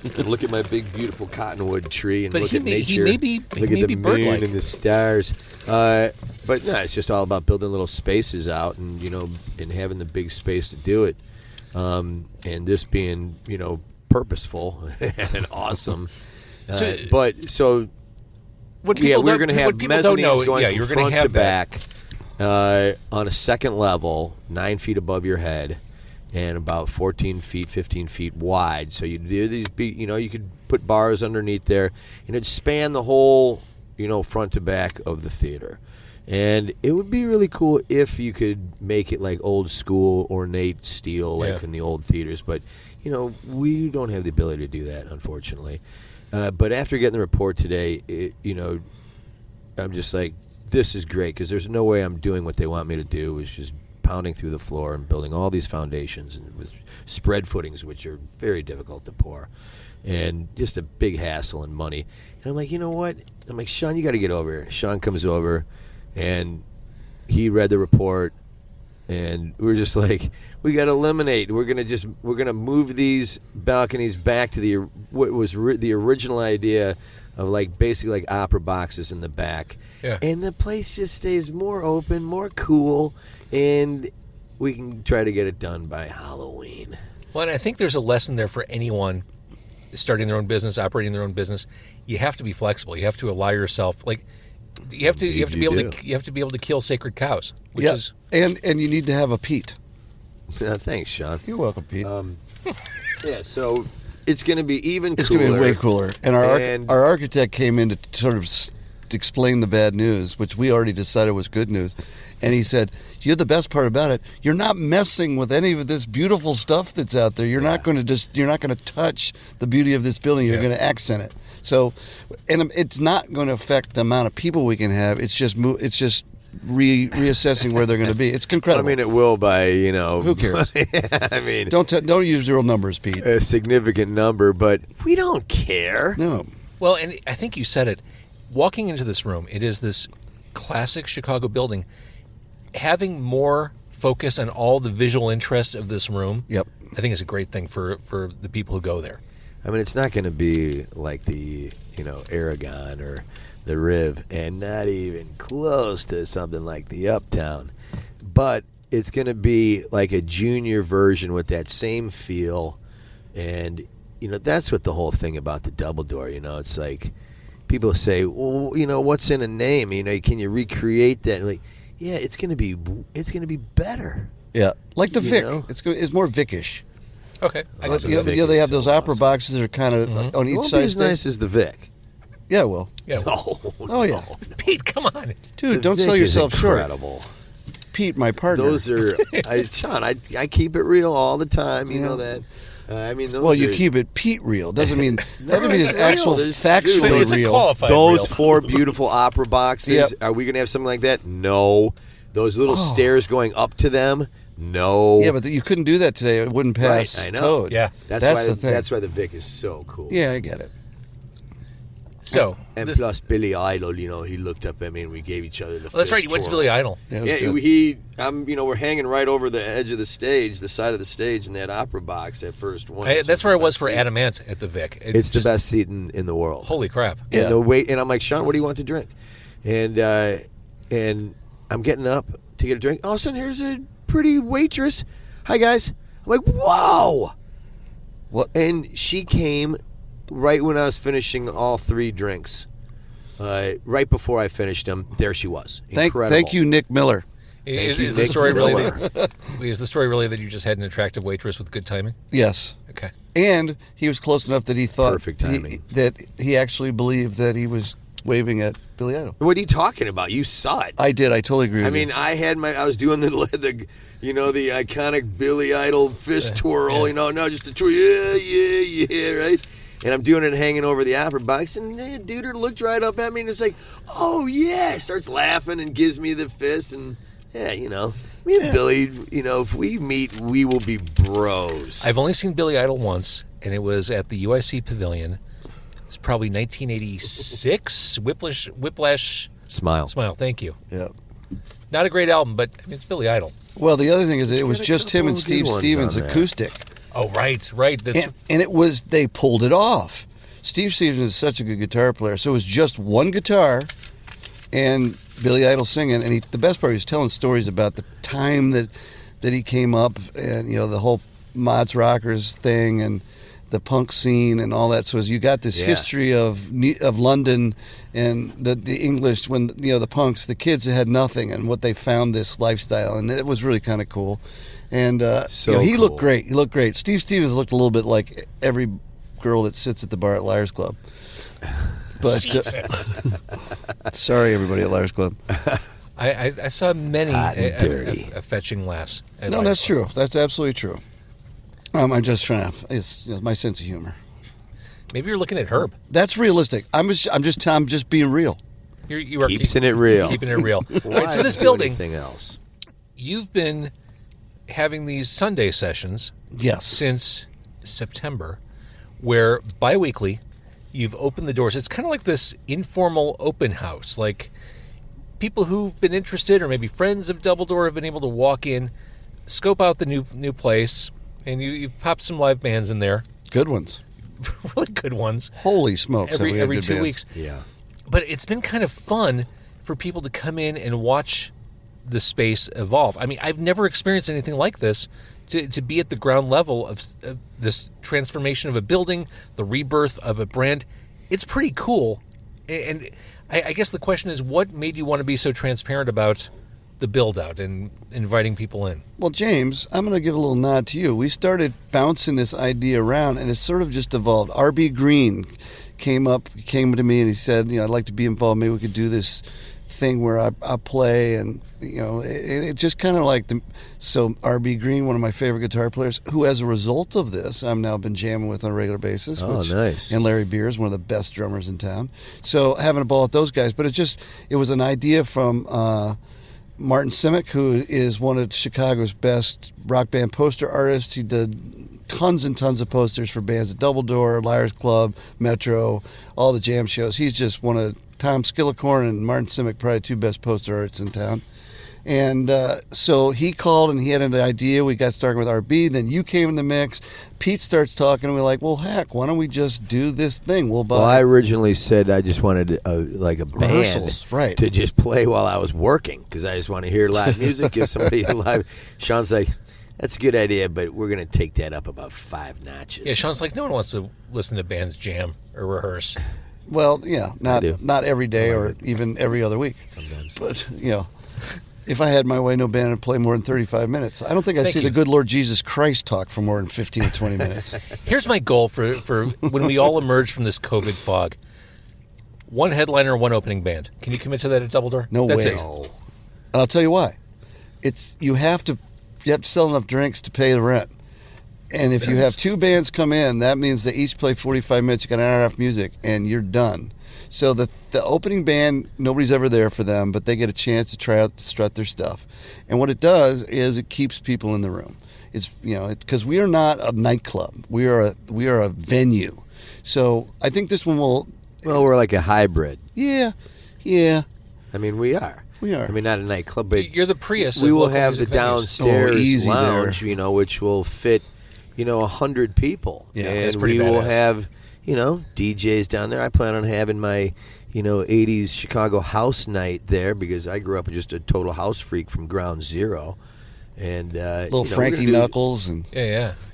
And look at my big, beautiful cottonwood tree, and look at nature. Look at the moon and the stars. But no, it's just all about building little spaces out, and and having the big space to do it. And this being purposeful and awesome. We're going to have mezzanines going from front to back on a second level, 9 feet above your head, and about 14 feet, 15 feet wide. So you do these, you could put bars underneath there, and it'd span the whole, front to back of the theater. And it would be really cool if you could make it like old school, ornate steel, like in the old theaters. But, we don't have the ability to do that, unfortunately. But after getting the report today, I'm just like, this is great, because there's no way I'm doing what they want me to do, which is pounding through the floor and building all these foundations and with spread footings, which are very difficult to pour, and just a big hassle and money. And I'm like, you know what? I'm like, Sean, you got to get over here. Sean comes over, and he read the report, and we're just like, we got to eliminate. We're gonna move these balconies back to what was the original idea of basically like opera boxes in the back. Yeah. And the place just stays more open, more cool, and we can try to get it done by Halloween. Well, and I think there's a lesson there for anyone starting their own business, operating their own business, you have to be flexible. You have to allow yourself, you have to be able to kill sacred cows, which is and you need to have a Pete. Thanks, Sean. You're welcome, Pete. Yeah, so it's going to be even cooler. It's going to be way cooler. And our architect came in to sort of explain the bad news, which we already decided was good news. And he said, "You're the best part about it. You're not messing with any of this beautiful stuff that's out there. You're not going to touch the beauty of this building. You're going to accent it. So, and it's not going to affect the amount of people we can have. It's just reassessing where they're going to be. It's incredible. I mean, it will by Who cares? I mean, don't use real numbers, Pete. A significant number, but we don't care. No. Well, and I think you said it. Walking into this room, it is this classic Chicago building. Having more focus on all the visual interest of this room, Yep. I think is a great thing for the people who go there. I mean, it's not going to be like the Aragon or the Riv, and not even close to something like the Uptown, but it's going to be like a junior version with that same feel, and that's what the whole thing about the double door. It's like people say, well, what's in a name? Can you recreate that? Like, yeah, it's going to be better. Yeah, like the Vic. It's more Vic-ish. Okay. They have those opera boxes that are kind of on each Won't side. be as nice as the Vic. Yeah, well. Yeah. Oh, yeah. Pete, come on. Dude, The don't Vic sell is yourself short. incredible. Pete, my partner. Those are, Sean. I keep it real all the time. You know that. I mean, those you are, keep it Pete real. Doesn't mean it's real. actual There's- factually dude, it's a real. qualified those real. 4 beautiful opera boxes. Yep. Are we gonna have something like that? No. Those little stairs going up to them. No. Yeah, but you couldn't do that today. It wouldn't pass Right, I know. code. Yeah. That's That's why the thing. That's why the Vic is so cool. Yeah, I get it. So, And this- plus Billy Idol, he looked up at me and we gave each other the. well, that's right. fist You went to twirl. Billy Idol. That was Yeah, good. we're hanging right over the edge of the stage, the side of the stage in that opera box, that first one. That's where I was Best for seat. Adamant at the Vic. It's the best seat in the world. Holy crap. Yeah. And the wait, and I'm like, Sean, what do you want to drink? And I'm getting up to get a drink. All of a sudden, here's a pretty waitress. Hi, guys. I'm like, whoa. What? And she came right when I was finishing all 3 drinks. Right before I finished them, there she was. Incredible. Thank you, Nick Miller. Is you, the Nick story really Miller. is the story really that you just had an attractive waitress with good timing? Yes. Okay. And he was close enough that he thought Perfect timing. that he actually believed that he was waving at Billy Idol. What are you talking about? You saw it. I did. I totally agree with I mean, I was doing the iconic Billy Idol fist twirl, no, just a twirl, yeah, right? And I'm doing it hanging over the opera box, and the dude looked right up at me and was like, oh, yeah, starts laughing and gives me the fist, and, me and Billy, if we meet, we will be bros. I've only seen Billy Idol once, and it was at the UIC Pavilion. It's probably 1986. Whiplash Smile. Thank you. Yeah. Not a great album, but I mean, it's Billy Idol. Well, the other thing is that it was got a just him couple and of Steve good ones Stevens on there. acoustic. Oh, right. That's And they pulled it off. Steve Stevens is such a good guitar player. So it was just one guitar and Billy Idol singing. And the best part, he was telling stories about the time that he came up and, the whole Mods Rockers thing and the punk scene and all that. So as you got this history of London and the English, when, the punks, the kids had nothing and what they found this lifestyle. And it was really kind of cool. And he looked great. He looked great. Steve Stevens looked a little bit like every girl that sits at the bar at Liars Club. But sorry, everybody at Liars Club. I saw many Hot and dirty. a fetching lass. at No, Lions that's Club. true. That's absolutely true. I'm just trying to. It's my sense of humor. Maybe you're looking at Herb. That's realistic. I'm just being real. You are Keeping it real. Keeping it real. All Why right, so this do building, anything else? you've been having these Sunday sessions Yes. since September, where biweekly you've opened the doors. It's kind of like this informal open house. Like people who've been interested, or maybe friends of Double Door, have been able to walk in, scope out the new place, and you've popped some live bands in there, Good ones. really good ones. Holy smokes! have we had Every good 2 bands. weeks. Yeah. But it's been kind of fun for people to come in and watch the space evolve. I mean, I've never experienced anything like this. To be at the ground level of this transformation of a building, the rebirth of a brand, it's pretty cool. And I guess the question is, what made you want to be so transparent about the build-out and inviting people in? Well, James, I'm going to give a little nod to you. We started bouncing this idea around, and it sort of just evolved. R.B. Green came to me, and he said, I'd like to be involved. Maybe we could do this thing where I play, and it just kind of like so R.B. Green, one of my favorite guitar players, who as a result of this I've now been jamming with on a regular basis. Nice. And Larry Beers, one of the best drummers in town. So having a ball with those guys, but it was an idea from Martin Simic, who is one of Chicago's best rock band poster artists. He did tons and tons of posters for bands at Double Door, Liars Club, Metro, all the jam shows. He's just one of Tom Skillicorn and Martin Simic, probably two best poster artists in town. And so he called and he had an idea. We got started with RB. Then you came in the mix. Pete starts talking, and we're like, well, heck, why don't we just do this thing? Well, I originally said I just wanted a band rehearsals, right, to just play while I was working, because I just want to hear live music, give somebody a live. Sean's like, that's a good idea, but we're going to take that up about 5 notches. Yeah, Sean's like, no one wants to listen to bands jam or rehearse. Well, yeah, not every day or even every other week. Sometimes. But, if I had my way, no band would play more than 35 minutes. I don't think I'd see the good Lord Jesus Christ talk for more than 15 or 20 minutes. Here's my goal for when we all emerge from this COVID fog. One headliner, one opening band. Can you commit to that at Double Door? No That's way. It. And I'll tell you why. You have to sell enough drinks to pay the rent. And if you have 2 bands come in, that means they each play 45 minutes. You got an hour and a half music, and you're done. So the opening band, nobody's ever there for them, but they get a chance to try out, to strut their stuff. And what it does is it keeps people in the room. It's because we are not a nightclub. We are a venue. So I think this one will. Well, we're like a hybrid. Yeah. I mean, we are. We are. I mean, not a nightclub, but you're the Prius. We of will local have the music venues. downstairs lounge, which will fit, 100 people. Yeah, and that's pretty we will badass. have, DJs down there. I plan on having my, 80s Chicago house night there, because I grew up just a total house freak from ground zero. And little Frankie Knuckles and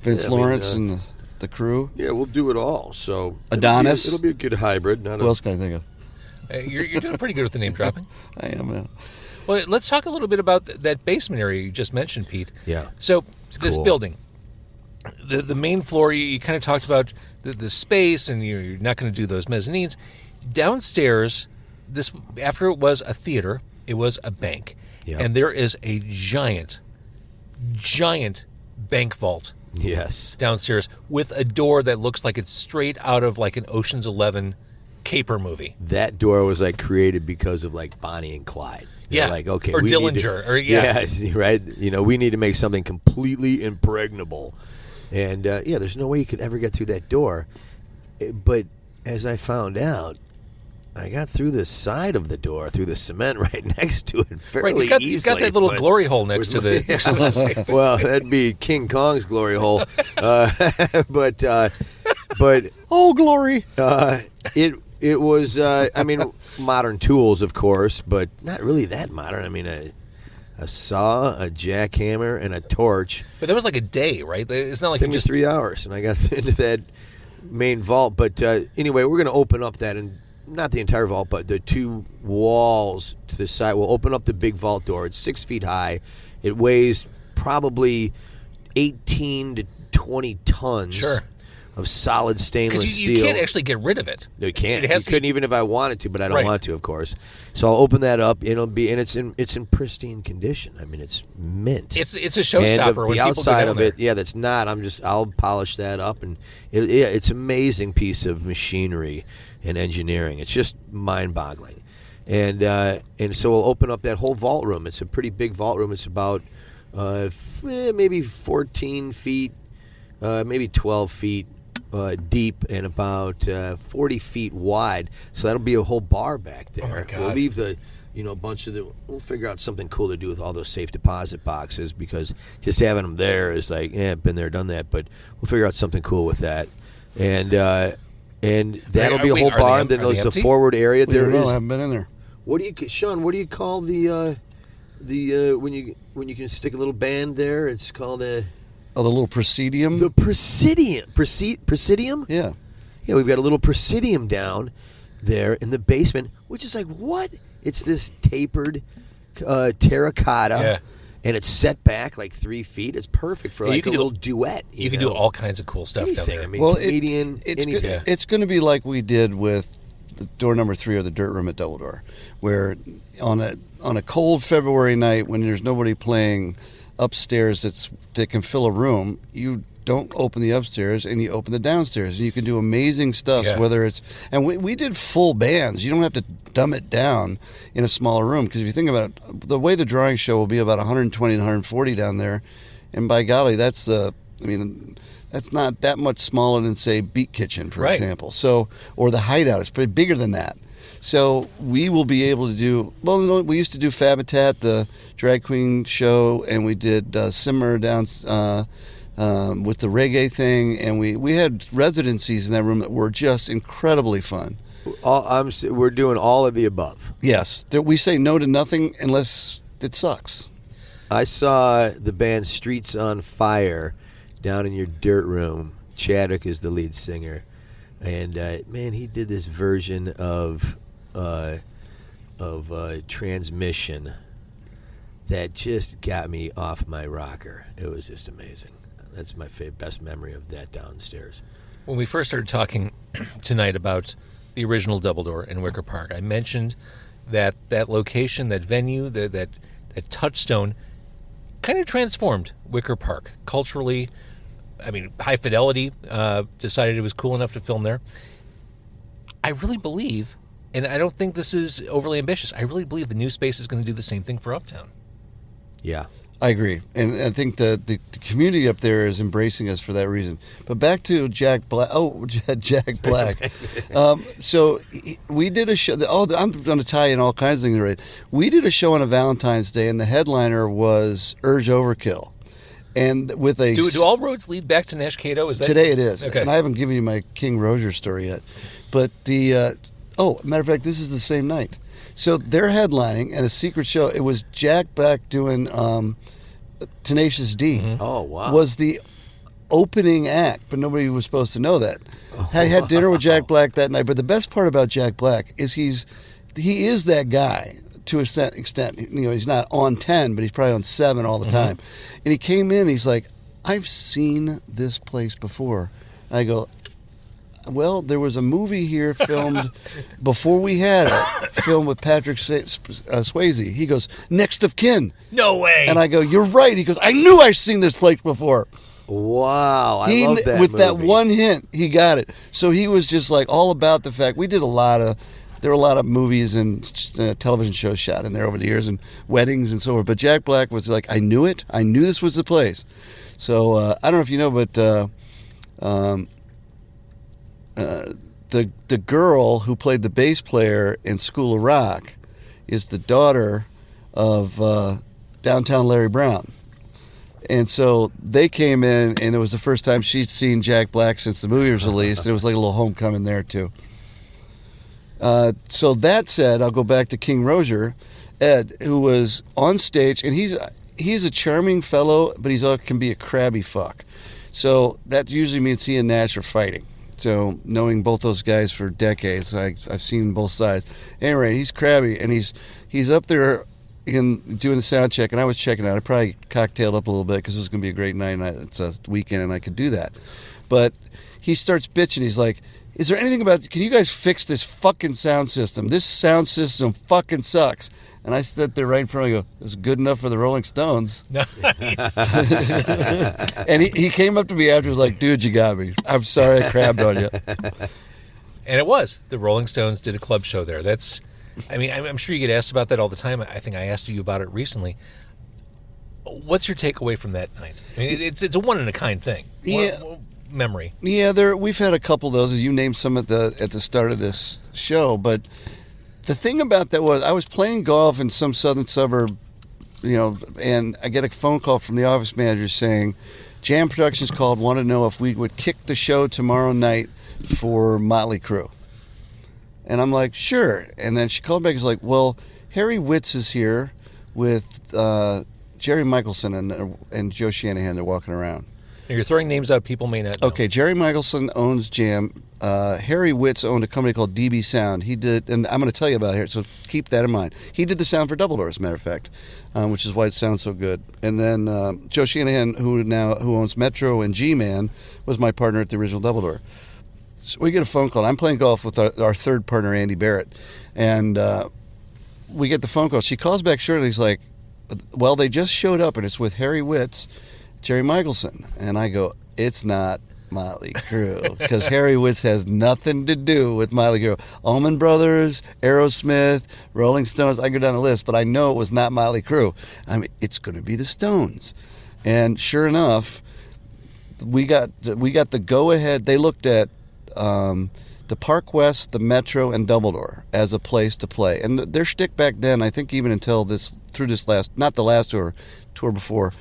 Vince Lawrence and the crew. Yeah, we'll do it all. So Adonis. It'll be a good hybrid. Who else can I think of? You're doing pretty good with the name dropping. I am, man. Well, let's talk a little bit about that basement area you just mentioned, Pete. Yeah. So this cool. building, the main floor, you kind of talked about the space, and you're not going to do those mezzanines. Downstairs, after it was a theater, it was a bank. Yeah. And there is a giant bank vault. Yes. Downstairs with a door that looks like it's straight out of like an Ocean's 11 caper movie. That door was created because of Bonnie and Clyde. They're like, okay, or we Dillinger, yeah, right. We need to make something completely impregnable, and there's no way you could ever get through that door. But as I found out, I got through the side of the door, through the cement right next to it fairly easily. You've got that little glory hole next to the safe. Well, that'd be King Kong's glory hole. But Oh, glory! It was, modern tools, of course, but not really that modern. I mean, a saw, a jackhammer, and a torch. But that was like a day, right? It's not like It took me 3 hours, and I got into that main vault. But anyway, we're going to open up that, and not the entire vault, but the 2 walls to the side. We'll open up the big vault door. It's 6 feet high. It weighs probably 18 to 20 tons. Sure. Of solid stainless Because steel. you can't actually get rid of it. You can't. It has You couldn't even if I wanted to, but I don't Right. want to, of course. So I'll open that up. It'll be, and it's in pristine condition. I mean, it's mint. It's a And showstopper when the people outside go down of there. it, that's not. I'll polish that up, and it's an amazing piece of machinery and engineering. It's just mind-boggling, and so we'll open up that whole vault room. It's a pretty big vault room. It's about maybe 14 feet, maybe 12 feet. Deep and about 40 feet wide, so that'll be a whole bar back there. Oh my God. We'll leave the, bunch of we'll figure out something cool to do with all those safe deposit boxes, because just having them there is like, been there, done that. But we'll figure out something cool with that, and that'll be a whole bar. And then there's the forward area. I I haven't been in there. Sean? What do you call the The when you can stick a little band there, it's called a Oh, the little Presidium. the Presidium. Presidium? Yeah. Yeah, we've got a little Presidium down there in the basement, which is like what? It's this tapered terracotta. Yeah. And it's set back like 3 feet. It's perfect for Yeah, you like a can do- little duet. You can do all kinds of cool stuff down anything. there. I mean, Well, comedian, anything. It's going to be like we did with the door number 3 or the Dirt Room at Double Door, where on a cold February night when there's nobody playing upstairs that can fill a room, you don't open the upstairs and you open the downstairs, and you can do amazing stuff. Yeah. Whether it's we did full bands. You don't have to dumb it down in a smaller room, because if you think about it, the way the drawing show will be about 120 and 140 down there, and by golly, that's not that much smaller than, say, Beat Kitchen, for Right. example. So, or the Hideout, it's pretty bigger than that. So we will be able to do. Well, we used to do Fabitat, the drag queen show, and we did Simmer down with the reggae thing, and we had residencies in that room that were just incredibly fun. We're doing all of the above. Yes, we say no to nothing unless it sucks. I saw the band Streets on Fire down in your Dirt Room. Chadwick is the lead singer, and man, he did this version of Transmission that just got me off my rocker. It was just amazing. That's my best memory of that downstairs. When we first started talking tonight about the original Double Door in Wicker Park, I mentioned that location, that venue, that touchstone kind of transformed Wicker Park culturally. I mean, High Fidelity decided it was cool enough to film there. I really believe, and I don't think this is overly ambitious, I really believe the new space is going to do the same thing for Uptown. Yeah. I agree, and I think the community up there is embracing us for that reason. But back to Jack Black. Oh, Jack Black. So we did a show. I'm going to tie in all kinds of things. Right? We did a show on a Valentine's Day, and the headliner was Urge Overkill, and with a Do all roads lead back to Nash Cato? Is that today it is. Okay. And I haven't given you my King Roger story yet, but matter of fact, this is the same night. So they're headlining and a secret show. It was Jack Black doing Tenacious D. Mm-hmm. Oh, wow. Was the opening act, but nobody was supposed to know that. I had dinner with Jack Black that night. But the best part about Jack Black is he is that guy to a certain extent. You know, he's not on 10, but he's probably on 7 all the time. And he came in. He's like, "I've seen this place before." And I go, "Well, there was a movie here filmed before we had it, filmed with Patrick Swayze." He goes, "Next of Kin." No way. And I go, "You're right." He goes, "I knew I've seen this place before." Wow. I love that with that movie. one hint, he got it. So he was just like all about the fact. We did there were a lot of movies and television shows shot in there over the years, and weddings and so forth. But Jack Black was like, "I knew it. I knew this was the place." So I don't know if you know, but the girl who played the bass player in School of Rock is the daughter of Downtown Larry Brown. And so they came in, and it was the first time she'd seen Jack Black since the movie was released. And it was like a little homecoming there, too. So that said, I'll go back to King Roger, Ed, who was on stage, and he's a charming fellow, but can be a crabby fuck. So that usually means he and Nash are fighting. So knowing both those guys for decades, I've seen both sides. Anyway, he's crabby, and he's up there doing the sound check, and I was checking out. I probably cocktailed up a little bit because it was going to be a great night, and it's a weekend, and I could do that. But he starts bitching. He's like, "Is there anything can you guys fix this fucking sound system? This sound system fucking sucks." And I stood there right in front of him. I go, "It was good enough for the Rolling Stones." Nice. And he came up to me after, was like, "Dude, you got me. I'm sorry I crabbed on you." And it was. The Rolling Stones did a club show there. I'm sure you get asked about that all the time. I think I asked you about it recently. What's your takeaway from that night? I mean, it's a one-in-a-kind thing. Yeah. Memory. Yeah, we've had a couple of those. You named some at the start of this show, but the thing about that was I was playing golf in some southern suburb, and I get a phone call from the office manager saying, "Jam Productions called, wanted to know if we would kick the show tomorrow night for Motley Crue." And I'm like, "Sure." And then she called back and was like, "Well, Harry Witz is here with Jerry Michelson and Joe Shanahan. They're walking around. Now you're throwing names out people may not know. Okay, Jerry Michelson owns Jam. Harry Witz owned a company called DB Sound. He did, and I'm going to tell you about it here, so keep that in mind. He did the sound for Double Door, as a matter of fact, which is why it sounds so good. And then Joe Shanahan, who owns Metro and G-Man, was my partner at the original Double Door. So we get a phone call. I'm playing golf with our third partner, Andy Barrett, and we get the phone call. She calls back shortly. He's like, well, they just showed up, and it's with Harry Witz, Jerry Michelson. And I go, it's not Motley Crue, because Harry Witz has nothing to do with Motley Crue. Allman Brothers, Aerosmith, Rolling Stones, I go down the list, but I know it was not Motley Crue. I mean, it's going to be the Stones. And sure enough, we got the go-ahead. They looked at the Park West, the Metro, and Double Door as a place to play. And their shtick back then, I think even until not the last tour before,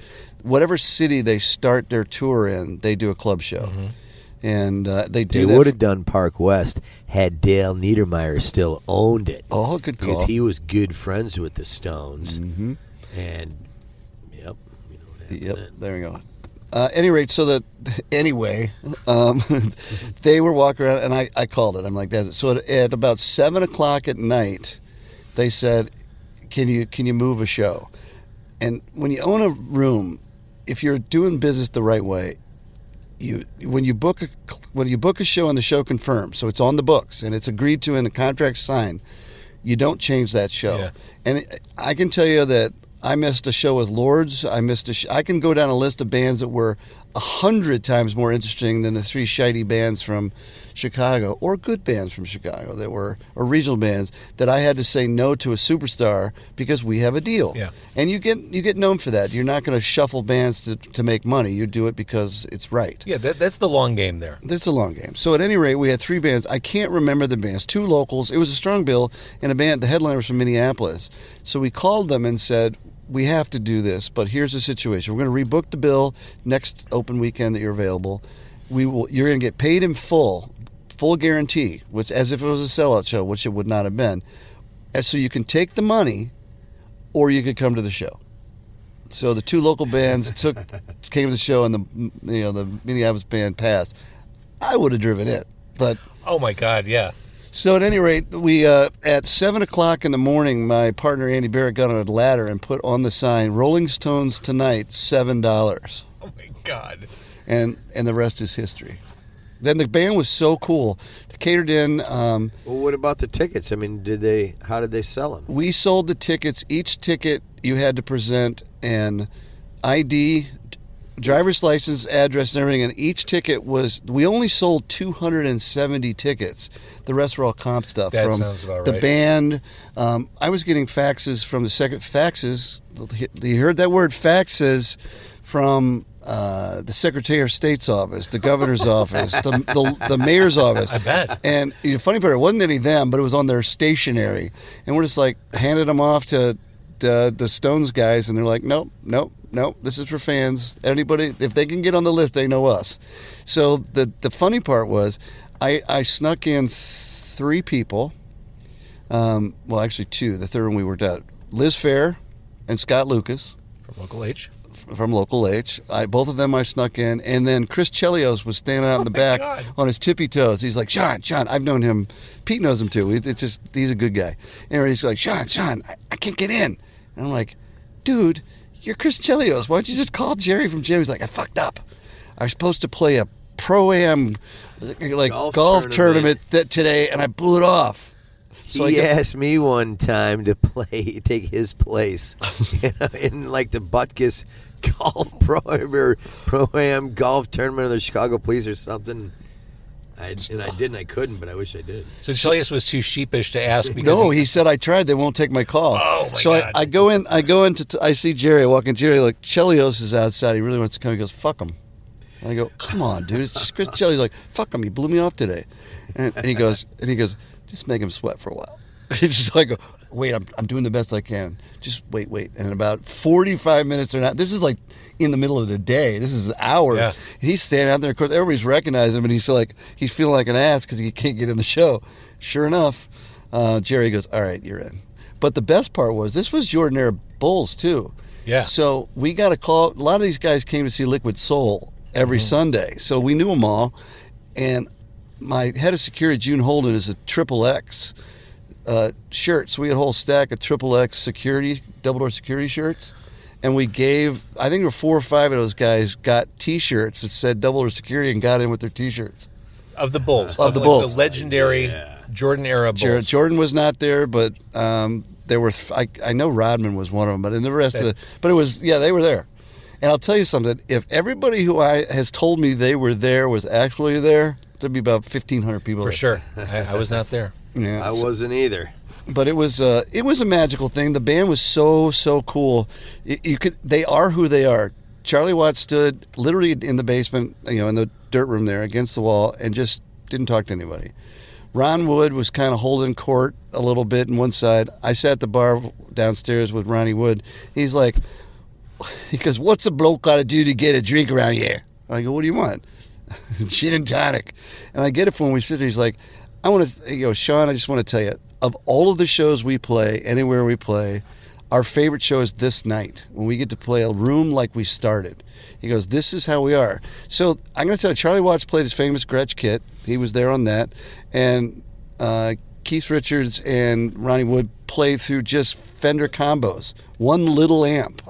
whatever city they start their tour in, they do a club show. Mm-hmm. And they would have done Park West had Dale Niedermeyer still owned it. Oh, good call. Because he was good friends with the Stones. Mm-hmm. And, yep. You know what happened then. There we go. Any rate, they were walking around, and I called it. I'm like that. So at about 7 o'clock at night, they said, "Can you move a show?" And when you own a room, if you're doing business the right way, when you book a show and the show confirmed, so it's on the books and it's agreed to and the contract's signed, you don't change that show. Yeah. And I can tell you that I missed a show with Lords. I can go down a list of bands that were 100 times more interesting than the three shitey bands from Chicago, or good bands from Chicago or regional bands that I had to say no to a superstar because we have a deal. Yeah. And you get known for that. You're not going to shuffle bands to make money. You do it because it's right. Yeah, that's the long game there. That's the long game. So at any rate, we had 3 bands. I can't remember the bands. 2 locals. It was a strong bill, and a band. The headliner was from Minneapolis. So we called them and said, we have to do this, but here's the situation. We're going to rebook the bill next open weekend that you're available. You're going to get paid in full guarantee, which as if it was a sellout show, which it would not have been. And so you can take the money, or you could come to the show. So the 2 local bands came to the show, and the Minneapolis band passed. I would have driven it, but oh my God, yeah. So at any rate, we at 7 o'clock in the morning, my partner Andy Barrett got on a ladder and put on the sign, "Rolling Stones tonight, $7." Oh my God! And the rest is history. Then the band was so cool. They catered in. Well, what about the tickets? I mean, how did they sell them? We sold the tickets. Each ticket you had to present an ID, driver's license, address, and everything. And each ticket we only sold 270 tickets. The rest were all comp stuff. That from sounds about the right. band. I was getting faxes from faxes. You heard that word, faxes, from the Secretary of State's office, the governor's office, the mayor's office. I bet. And the funny part, it wasn't any of them, but it was on their stationery. And we're just like handed them off to the Stones guys, and they're like, nope, this is for fans. Anybody, if they can get on the list, they know us. So the funny part was, I snuck in 3 people. Well, actually 2. The third one we worked out. Liz Fair and Scott Lucas. From Local H. Both of them I snuck in. And then Chris Chelios was standing out in the back on his tippy toes. He's like, Sean, I've known him. Pete knows him too. It's just, he's a good guy. Anyway, he's like, Sean, I can't get in. And I'm like, dude, you're Chris Chelios. Why don't you just call Jerry from Jim? He's like, I fucked up. I was supposed to play a Pro-Am golf tournament today, and I blew it off. So he asked me one time to take his place in like the Butkus golf Pro-Am golf tournament of the Chicago Police or something. I didn't. I couldn't, but I wish I did. So Chelios was too sheepish to ask. No, he said I tried. They won't take my call. Oh my so God. I go into. I see Jerry. I walk in. Jerry, like, Chelios is outside. He really wants to come. He goes, fuck him. And I go, come on, dude. It's just Chris Chelios. He's like, fuck him. He blew me off today. And he goes, just make him sweat for a while. He's just like, wait, I'm doing the best I can. Just wait. And in about 45 minutes or not, this is like in the middle of the day. This is hours. Yeah. And he's standing out there. Of course, everybody's recognizing him, and he's feeling like an ass because he can't get in the show. Sure enough, Jerry goes, all right, you're in. But the best part was, this was Jordan Era Bulls too. Yeah. So we got a call. A lot of these guys came to see Liquid Soul every Sunday, so we knew them all. And my head of security, June Holden, is a XXX shirt. So we had a whole stack of XXX security, double door security shirts. And we gave, I think there were 4 or 5 of those guys got T-shirts that said double door security and got in with their T-shirts. Of the Bulls. Of the like Bulls. The legendary Jordan era Bulls. Jordan was not there, but there were, I know Rodman was one of them, but in the rest of the, but it was, they were there. And I'll tell you something, if everybody who has told me they were there was actually there, there'd be about 1,500 people For there. sure. I was not there. Yeah, I wasn't either. But it was a magical thing. The band was so cool. They are who they are. Charlie Watts stood literally in the basement, in the dirt room there against the wall, and just didn't talk to anybody. Ron Wood was kind of holding court a little bit on one side. I sat at the bar downstairs with Ronnie Wood. He goes, "What's a bloke got to do to get a drink around here?" I go, "What do you want?" "Gin and tonic." And I get it from when we sit there. He's like, "I want to, Sean, I just want to tell you, of all of the shows we play, anywhere we play, our favorite show is this night when we get to play a room like we started." He goes, "This is how we are." So I'm going to tell you, Charlie Watts played his famous Gretsch kit. He was there on that. And Keith Richards and Ronnie Wood played through just Fender combos, one little amp.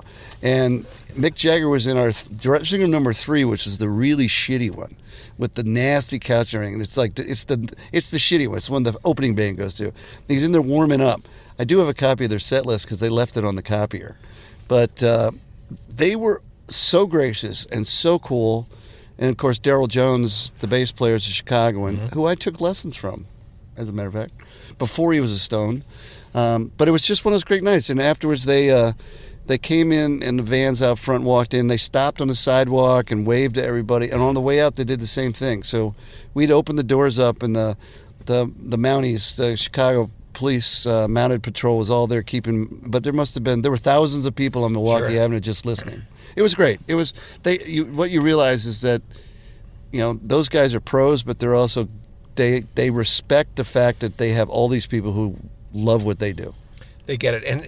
And Mick Jagger was in our dressing room number 3, which is the really shitty one, with the nasty couch and everything. It's like it's the shitty one. It's the one the opening band goes to. He's in there warming up. I do have a copy of their set list because they left it on the copier. But they were so gracious and so cool. And of course, Daryl Jones, the bass player, is a Chicagoan, who I took lessons from, as a matter of fact, before he was a Stone. But it was just one of those great nights. And afterwards, they came in and the vans out front walked in. They stopped on the sidewalk and waved to everybody. And on the way out, they did the same thing. So we'd open the doors up, and the Mounties, the Chicago Police Mounted Patrol, was all there keeping. But there were thousands of people on Milwaukee Avenue just listening. It was great. It was what you realize is that those guys are pros, but they're also they respect the fact that they have all these people who love what they do. They get it. And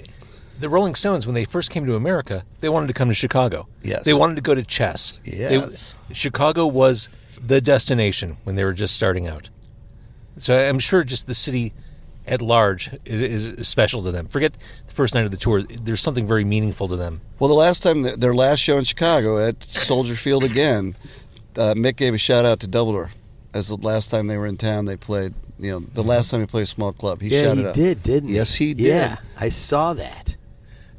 the Rolling Stones, when they first came to America, they wanted to come to Chicago. Yes. They wanted to go to Chess. Yes. Chicago was the destination when they were just starting out. So I'm sure just the city at large is special to them. Forget the first night of the tour. There's something very meaningful to them. Well, the last time, their last show in Chicago at Soldier Field again, Mick gave a shout out to Double Door. As the last time they were in town, they played, the last time he played a small club. He shouted out. did, didn't he? Yes, he did. Yeah, I saw that.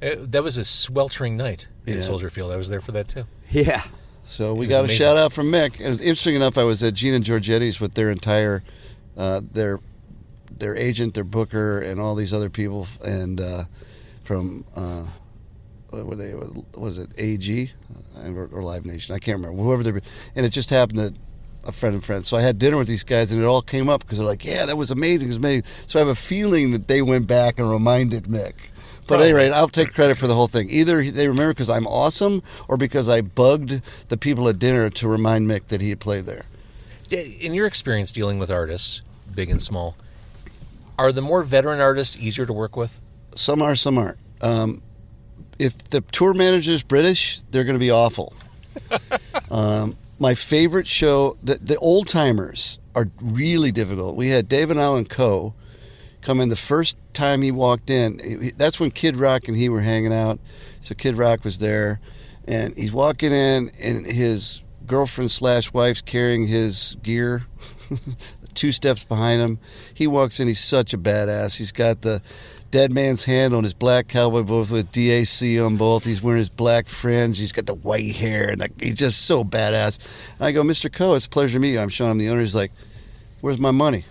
That was a sweltering night Yeah. at Soldier Field. I was there for that too. Yeah. So we It was got amazing. a shout out from Mick. And interesting enough, I was at Gene and Giorgetti's with their entire, their agent, their booker, and all these other people, and from what were they? What was it? AG or Live Nation? I can't remember. Whoever they were, and it just happened that a friend and friend. So I had dinner with these guys, and it all came up because they're like, "Yeah, that was amazing. It was amazing." So I have a feeling that they went back and reminded Mick. But at any rate, I'll take credit for the whole thing. Either they remember because I'm awesome, or because I bugged the people at dinner to remind Mick that he had played there. In your experience dealing with artists, big and small, are the more veteran artists easier to work with? Some are, some aren't. If the tour manager is British, they're going to be awful. My favorite show, the old timers are really difficult. We had David Allen Coe come in the first time he walked in. That's when Kid Rock and he were hanging out. So Kid Rock was there, and he's walking in, and his girlfriend / wife's carrying his gear 2 steps behind him. He walks in, he's such a badass. He's got the Dead Man's Hand on his black cowboy boots with DAC on both. He's wearing his black fringe. He's got the white hair, and he's just so badass. And I go, "Mr. Coe, it's a pleasure to meet you." I'm showing him the owner. He's like, "Where's my money?"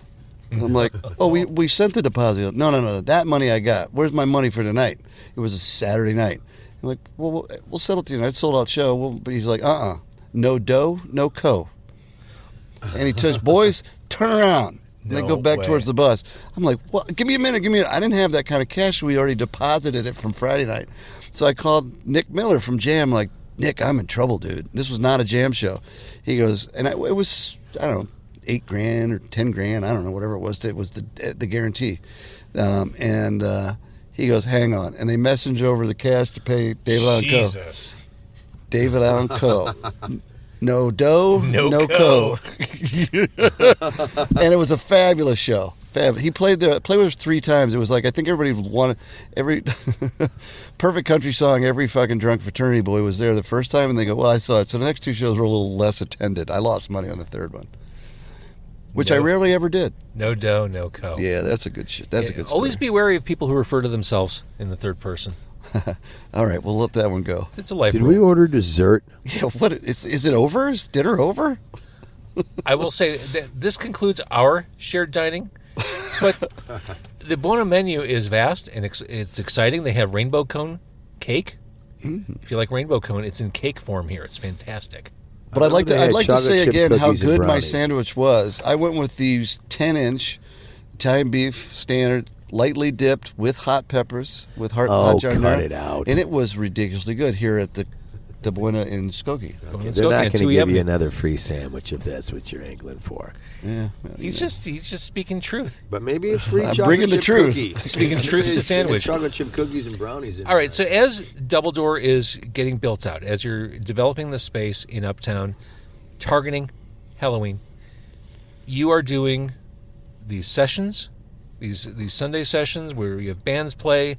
And I'm like, "Oh, we sent the deposit." No, that money I got. Where's my money for tonight? It was a Saturday night. I'm like, "Well, we'll settle it tonight. Sold out show." But he's like, "No dough, no co." And he says, "Boys, turn around." And they go back towards the bus. I'm like, "Well, give me a minute. I didn't have that kind of cash. We already deposited it from Friday night." So I called Nick Miller from Jam, like, "Nick, I'm in trouble, dude. This was not a Jam show." He goes, and it was, I don't know, $8,000 or $10,000. I don't know, whatever it was. It was the guarantee. And He goes, hang on. And they message over the cash to pay David Allen Coe. Jesus. David Allen Coe. No dough, no co. And it was a fabulous show. He played with us 3 times. It was like, I think everybody wanted every Perfect Country Song, every fucking drunk fraternity boy was there the first time, and they go, well, I saw it. So the next 2 shows were a little less attended. I lost money on the 3rd one, which I rarely ever did. No dough, no co. Yeah, that's a good shit. That's a good story. Always be wary of people who refer to themselves in the 3rd person. All right, we'll let that one go. It's a life Did rule. we order dessert? Yeah, what is it over? Is dinner over? I will say that this concludes our shared dining, but the Buona menu is vast and it's exciting. They have rainbow cone cake. Mm-hmm. If you like rainbow cone, it's in cake form here. It's fantastic. But I'd like to say again how good my brownies. sandwich was. I went with these 10-inch Italian beef standard, lightly dipped with hot peppers, with hot giardiniera. Cut it out. And it was ridiculously good here at the Buona in Skokie. Okay, they're not going to give you another free sandwich if that's what you're angling for. Yeah, He's just speaking truth. But maybe a free I'm chocolate bringing the chip truth. cookie. Speaking truth to sandwich. Chocolate chip cookies and brownies. All right, so as Double Door is getting built out, as you're developing the space in Uptown, targeting Halloween, you are doing these sessions, these Sunday sessions where you have bands play.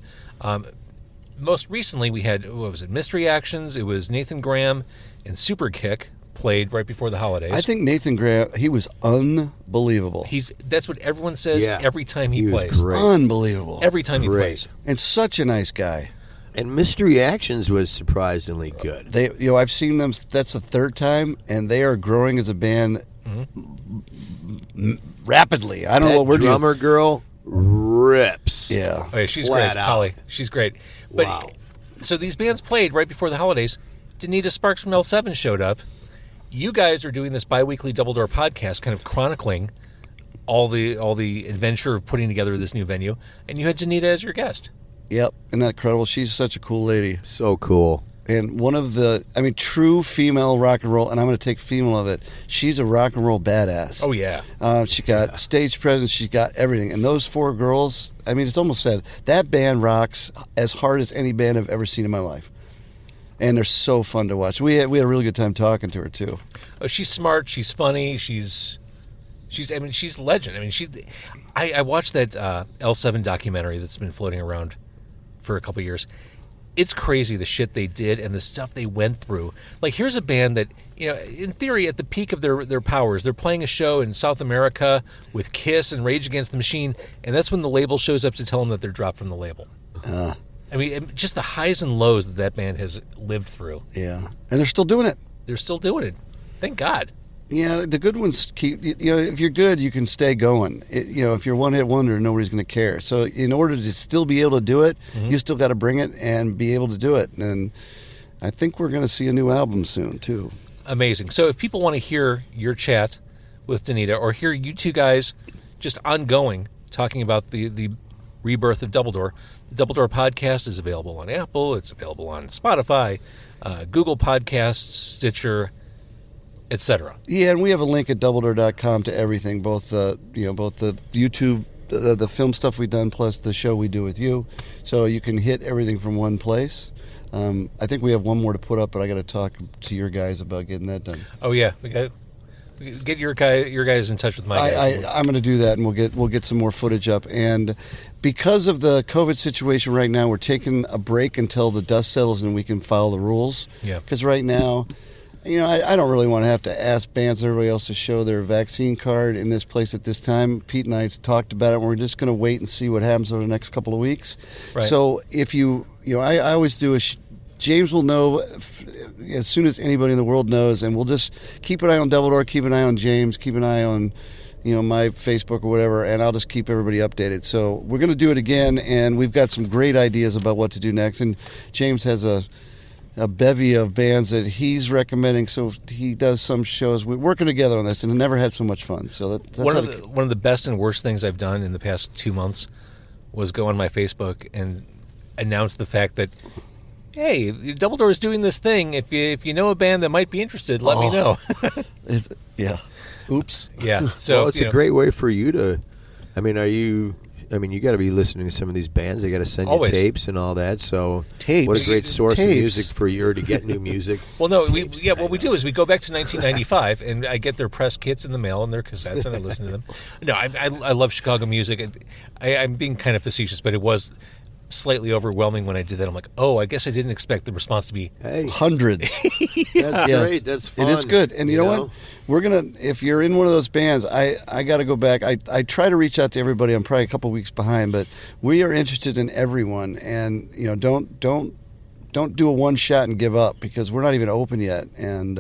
Most recently, we had, what was it, Mystery Actions. It was Nathan Graham and Super Kick played right before the holidays. I think Nathan Graham, he was unbelievable. That's what everyone says every time he plays. Was great. Unbelievable. Every time he plays. And such a nice guy. And Mystery Actions was surprisingly good. I've seen them. That's the 3rd time, and they are growing as a band rapidly. I don't know what we're doing. Drummer girl rips. Yeah. Oh, yeah, she's Flat great, out. Holly. She's great. But, Wow. So these bands played right before the holidays. Danita Sparks from L7 showed up. You guys are doing this bi-weekly Double Door podcast, kind of chronicling all the adventure of putting together this new venue, and you had Danita as your guest. Yep. Isn't that incredible? She's such a cool lady. So cool. And one of the, true female rock and roll, and I'm going to take female of it. She's a rock and roll badass. Oh, yeah. She got stage presence. She's got everything. And those 4 girls, it's almost sad. That band rocks as hard as any band I've ever seen in my life. And they're so fun to watch. We had a really good time talking to her, too. Oh, she's smart. She's funny. She's legend. I watched that L7 documentary that's been floating around for a couple years. It's crazy the shit they did and the stuff they went through. Like, here's a band that, in theory, at the peak of their powers, they're playing a show in South America with Kiss and Rage Against the Machine, and that's when the label shows up to tell them that they're dropped from the label. Just the highs and lows that band has lived through. Yeah. And they're still doing it. They're still doing it. Thank God. Yeah, the good ones keep, if you're good, you can stay going. If you're one-hit wonder, nobody's going to care. So in order to still be able to do it, you still got to bring it and be able to do it. And I think we're going to see a new album soon, too. Amazing. So if people want to hear your chat with Danita or hear you two guys just ongoing talking about the rebirth of Double Door, the Double Door podcast is available on Apple. It's available on Spotify, Google Podcasts, Stitcher, etc. Yeah, and we have a link at doubledoor.com to everything, both the YouTube, the film stuff we've done, plus the show we do with you. So you can hit everything from one place. I think we have one more to put up, but I got to talk to your guys about getting that done. Oh yeah, we get your guys in touch with my guys. I'm going to do that, and we'll get some more footage up. And because of the COVID situation right now, we're taking a break until the dust settles and we can follow the rules. Yeah. Because right now, I don't really want to have to ask bands and everybody else to show their vaccine card in this place at this time. Pete and I talked about it, and we're just going to wait and see what happens over the next couple of weeks. Right. So if I always do James will know as soon as anybody in the world knows, and we'll just keep an eye on Double Door, keep an eye on James, keep an eye on my Facebook or whatever, and I'll just keep everybody updated. So we're going to do it again, and we've got some great ideas about what to do next. And James has a bevy of bands that he's recommending, so he does some shows. We're working together on this, and it never had so much fun. So that's one of the best and worst things I've done in the past 2 months was go on my Facebook and announce the fact that, hey, Double Door is doing this thing. If you know a band that might be interested, let me know. Yeah. Oops. Yeah. So it's a great way for you to. Are you I mean, you got to be listening to some of these bands. They got to send Always. you tapes and all that. So, Tapes. what a great source of Tapes. music for you to get new music. Well, no, Tapes, what we do is we go back to 1995, and I get their press kits in the mail and their cassettes, and I listen to them. No, I love Chicago music. I'm being kind of facetious, but it was slightly overwhelming when I did that. I'm like, oh, I guess I didn't expect the response to be. Hey, Hundreds. that's great. That's fun. It is good. And you know what? We're going to, if you're in one of those bands, I got to go back. I try to reach out to everybody. I'm probably a couple weeks behind, but we are interested in everyone. And, you know, don't do a one shot and give up, because we're not even open yet. And,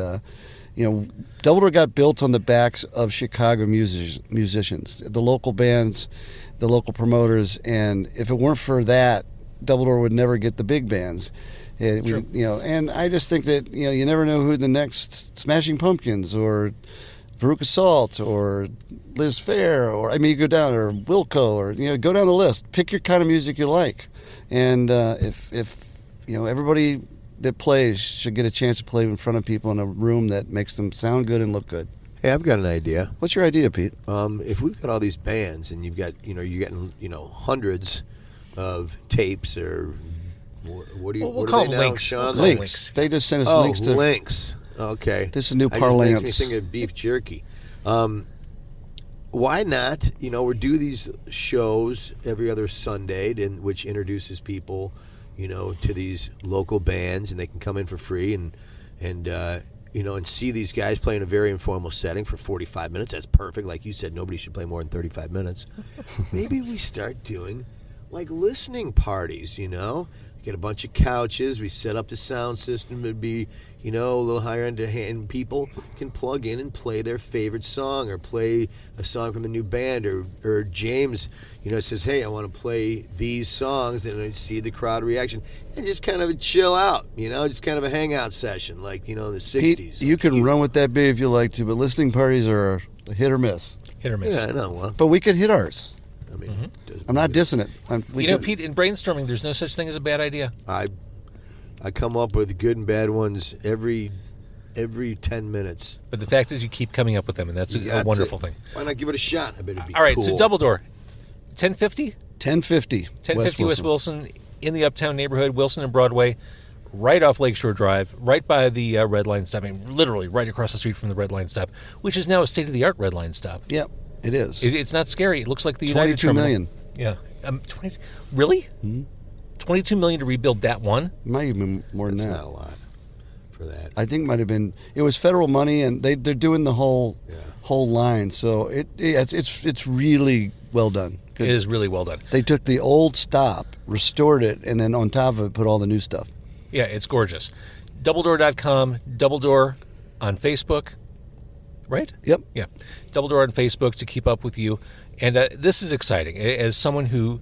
you know, Double Door got built on the backs of Chicago musicians, the local bands, the local promoters. And if it weren't for that, Double Door would never get the big bands. You know, and I just think that, you know, you never know who the next Smashing Pumpkins or Veruca Salt or Liz Phair, or I mean, you go down, or Wilco, or, you know, go down the list. Pick your kind of music you like, and if you know, everybody that plays should get a chance to play in front of people in a room that makes them sound good and look good. Hey, I've got an idea. What's your idea, Pete? If we've got all these bands and you've got, you're getting, hundreds of tapes, or what do you? We'll what call are they them now, links. Sean? We'll call them Links. They just sent us Oh, links to. links. Okay. This is new It parlance. makes me think of beef jerky. Why not? We do these shows every other Sunday, which introduces people, to these local bands, and they can come in for free and see these guys play in a very informal setting for 45 minutes. That's perfect. Like you said, nobody should play more than 35 minutes. Maybe we start doing like listening parties, Get a bunch of couches. We set up the sound system. It'd be, a little higher end, and people can plug in and play their favorite song, or play a song from the new band, or James, says, hey, I want to play these songs, and I see the crowd reaction, and just kind of chill out, just kind of a hangout session, like, in the 60s. Pete, you can run with that bit if you like to, but listening parties are a hit or miss. Hit or miss. Yeah, I know. Well, But we could hit ours. I mean, I'm not dissing it. Pete, in brainstorming, there's no such thing as a bad idea. I come up with good and bad ones every 10 minutes. But the fact is, you keep coming up with them, and that's a wonderful thing. Why not give it a shot? I bet it'd be All right, cool. so Double Door, 1050? 1050. 1050 West Wilson, in the Uptown neighborhood, Wilson and Broadway, right off Lakeshore Drive, right by the Red Line stop. I mean, literally right across the street from the Red Line stop, which is now a state-of-the-art Red Line stop. Yep, it is. It's not scary. It looks like the United 22 Terminal. million. Yeah. 20, really? Mm-hmm. 22 million to rebuild that one? Might even be more than That's that. not a lot for that. I think it might have been. It was federal money, and they're doing the whole line. So it's really well done. Good. It is really well done. They took the old stop, restored it, and then on top of it put all the new stuff. Yeah, it's gorgeous. Doubledoor.com, Double Door on Facebook, right? Yep. Yeah. Double Door on Facebook to keep up with you. And this is exciting. As someone who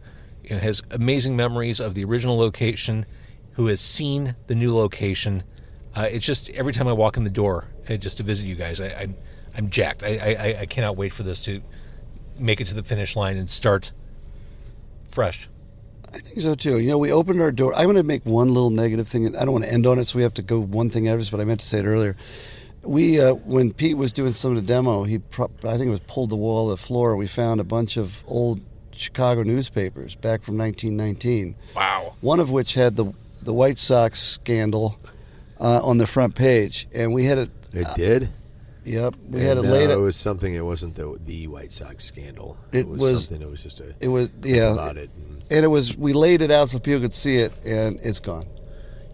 has amazing memories of the original location, who has seen the new location, it's just every time I walk in the door just to visit you guys, I'm jacked. I cannot wait for this to make it to the finish line and start fresh. I think so too. We opened our door. I'm going to make one little negative thing, and I don't want to end on it, so we have to go one thing at a time, but I meant to say it earlier. We, when Pete was doing some of the demo, I think it was pulled the wall of the floor. We found a bunch of old Chicago newspapers back from 1919. Wow. One of which had the White Sox scandal on the front page, and we had it. It did? Yep, we And had it laid. it was something. It wasn't the White Sox scandal. It was something. It was just a. It was about it. and it was. We laid it out so people could see it, and it's gone.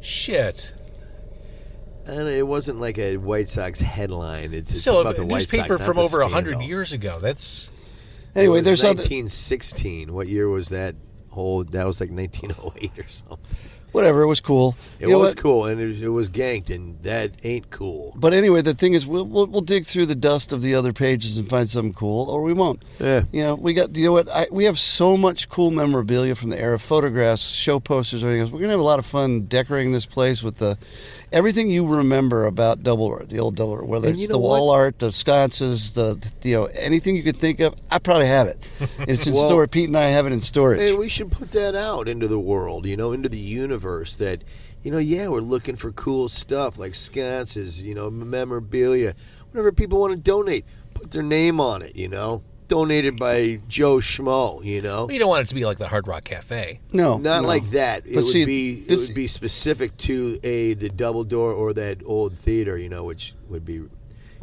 Shit. And it wasn't like a White Sox headline. It's Still, about a the White Sox, newspaper not from the over 100 scandal. years ago. That's... Anyway, It was there's other. 1916. What year was that? That was like 1908 or something. Whatever, it was cool. It You know was what? cool, and it was ganked, and that ain't cool. But anyway, the thing is, we'll dig through the dust of the other pages and find something cool, or we won't. Yeah. We got. You know what? We have so much cool memorabilia from the era, photographs, show posters, everything else. We're gonna have a lot of fun decorating this place with everything you remember about Double Door, the old Double Door, whether And it's you the know wall art, the sconces, anything you could think of. I probably have it. It's in Well, storage. Pete and I have it in storage. Hey, we should put that out into the world, into the universe. That, we're looking for cool stuff like sconces, memorabilia, whatever people want to donate. Put their name on it, donated by Joe Schmo, you know? Well, you don't want it to be like the Hard Rock Cafe. No, Not no. like that. It But would see, be this- it would be specific to the Double Door or that old theater, you know, which would be.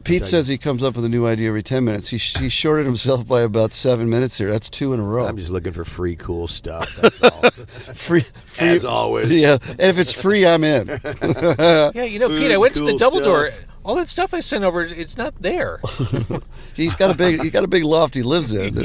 Pete says he comes up with a new idea every 10 minutes. He shorted himself by about 7 minutes here. That's 2 in a row. I'm just looking for free, cool stuff. That's all. free, As always. Yeah, and if it's free, I'm in. Yeah, you know, Food, Pete, I went to the cool Double Door. stuff. All that stuff I sent over, it's not there. He's got a big loft he lives in.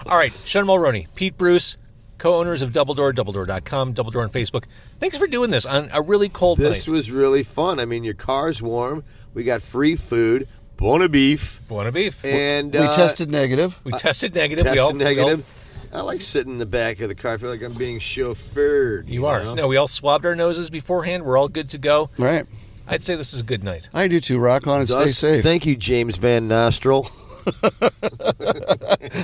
All right, Sean Mulroney, Pete Bruce, co-owners of Double Door, doubledoor.com, Double Door on Facebook. Thanks for doing this on a really cold This night. was really fun. I mean, your car's warm. We got free food, bona beef, Buona beef. and We tested negative. We tested negative. tested negative. I like sitting in the back of the car. I feel like I'm being chauffeured. You are. know? No, we all swabbed our noses beforehand. We're all good to go. Right. I'd say this is a good night. I do too. Rock on and stay Thus, safe. Thank you, James Van Nostril.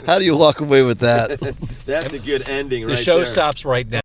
How do you walk away with that? That's a good ending The right show there. stops right now.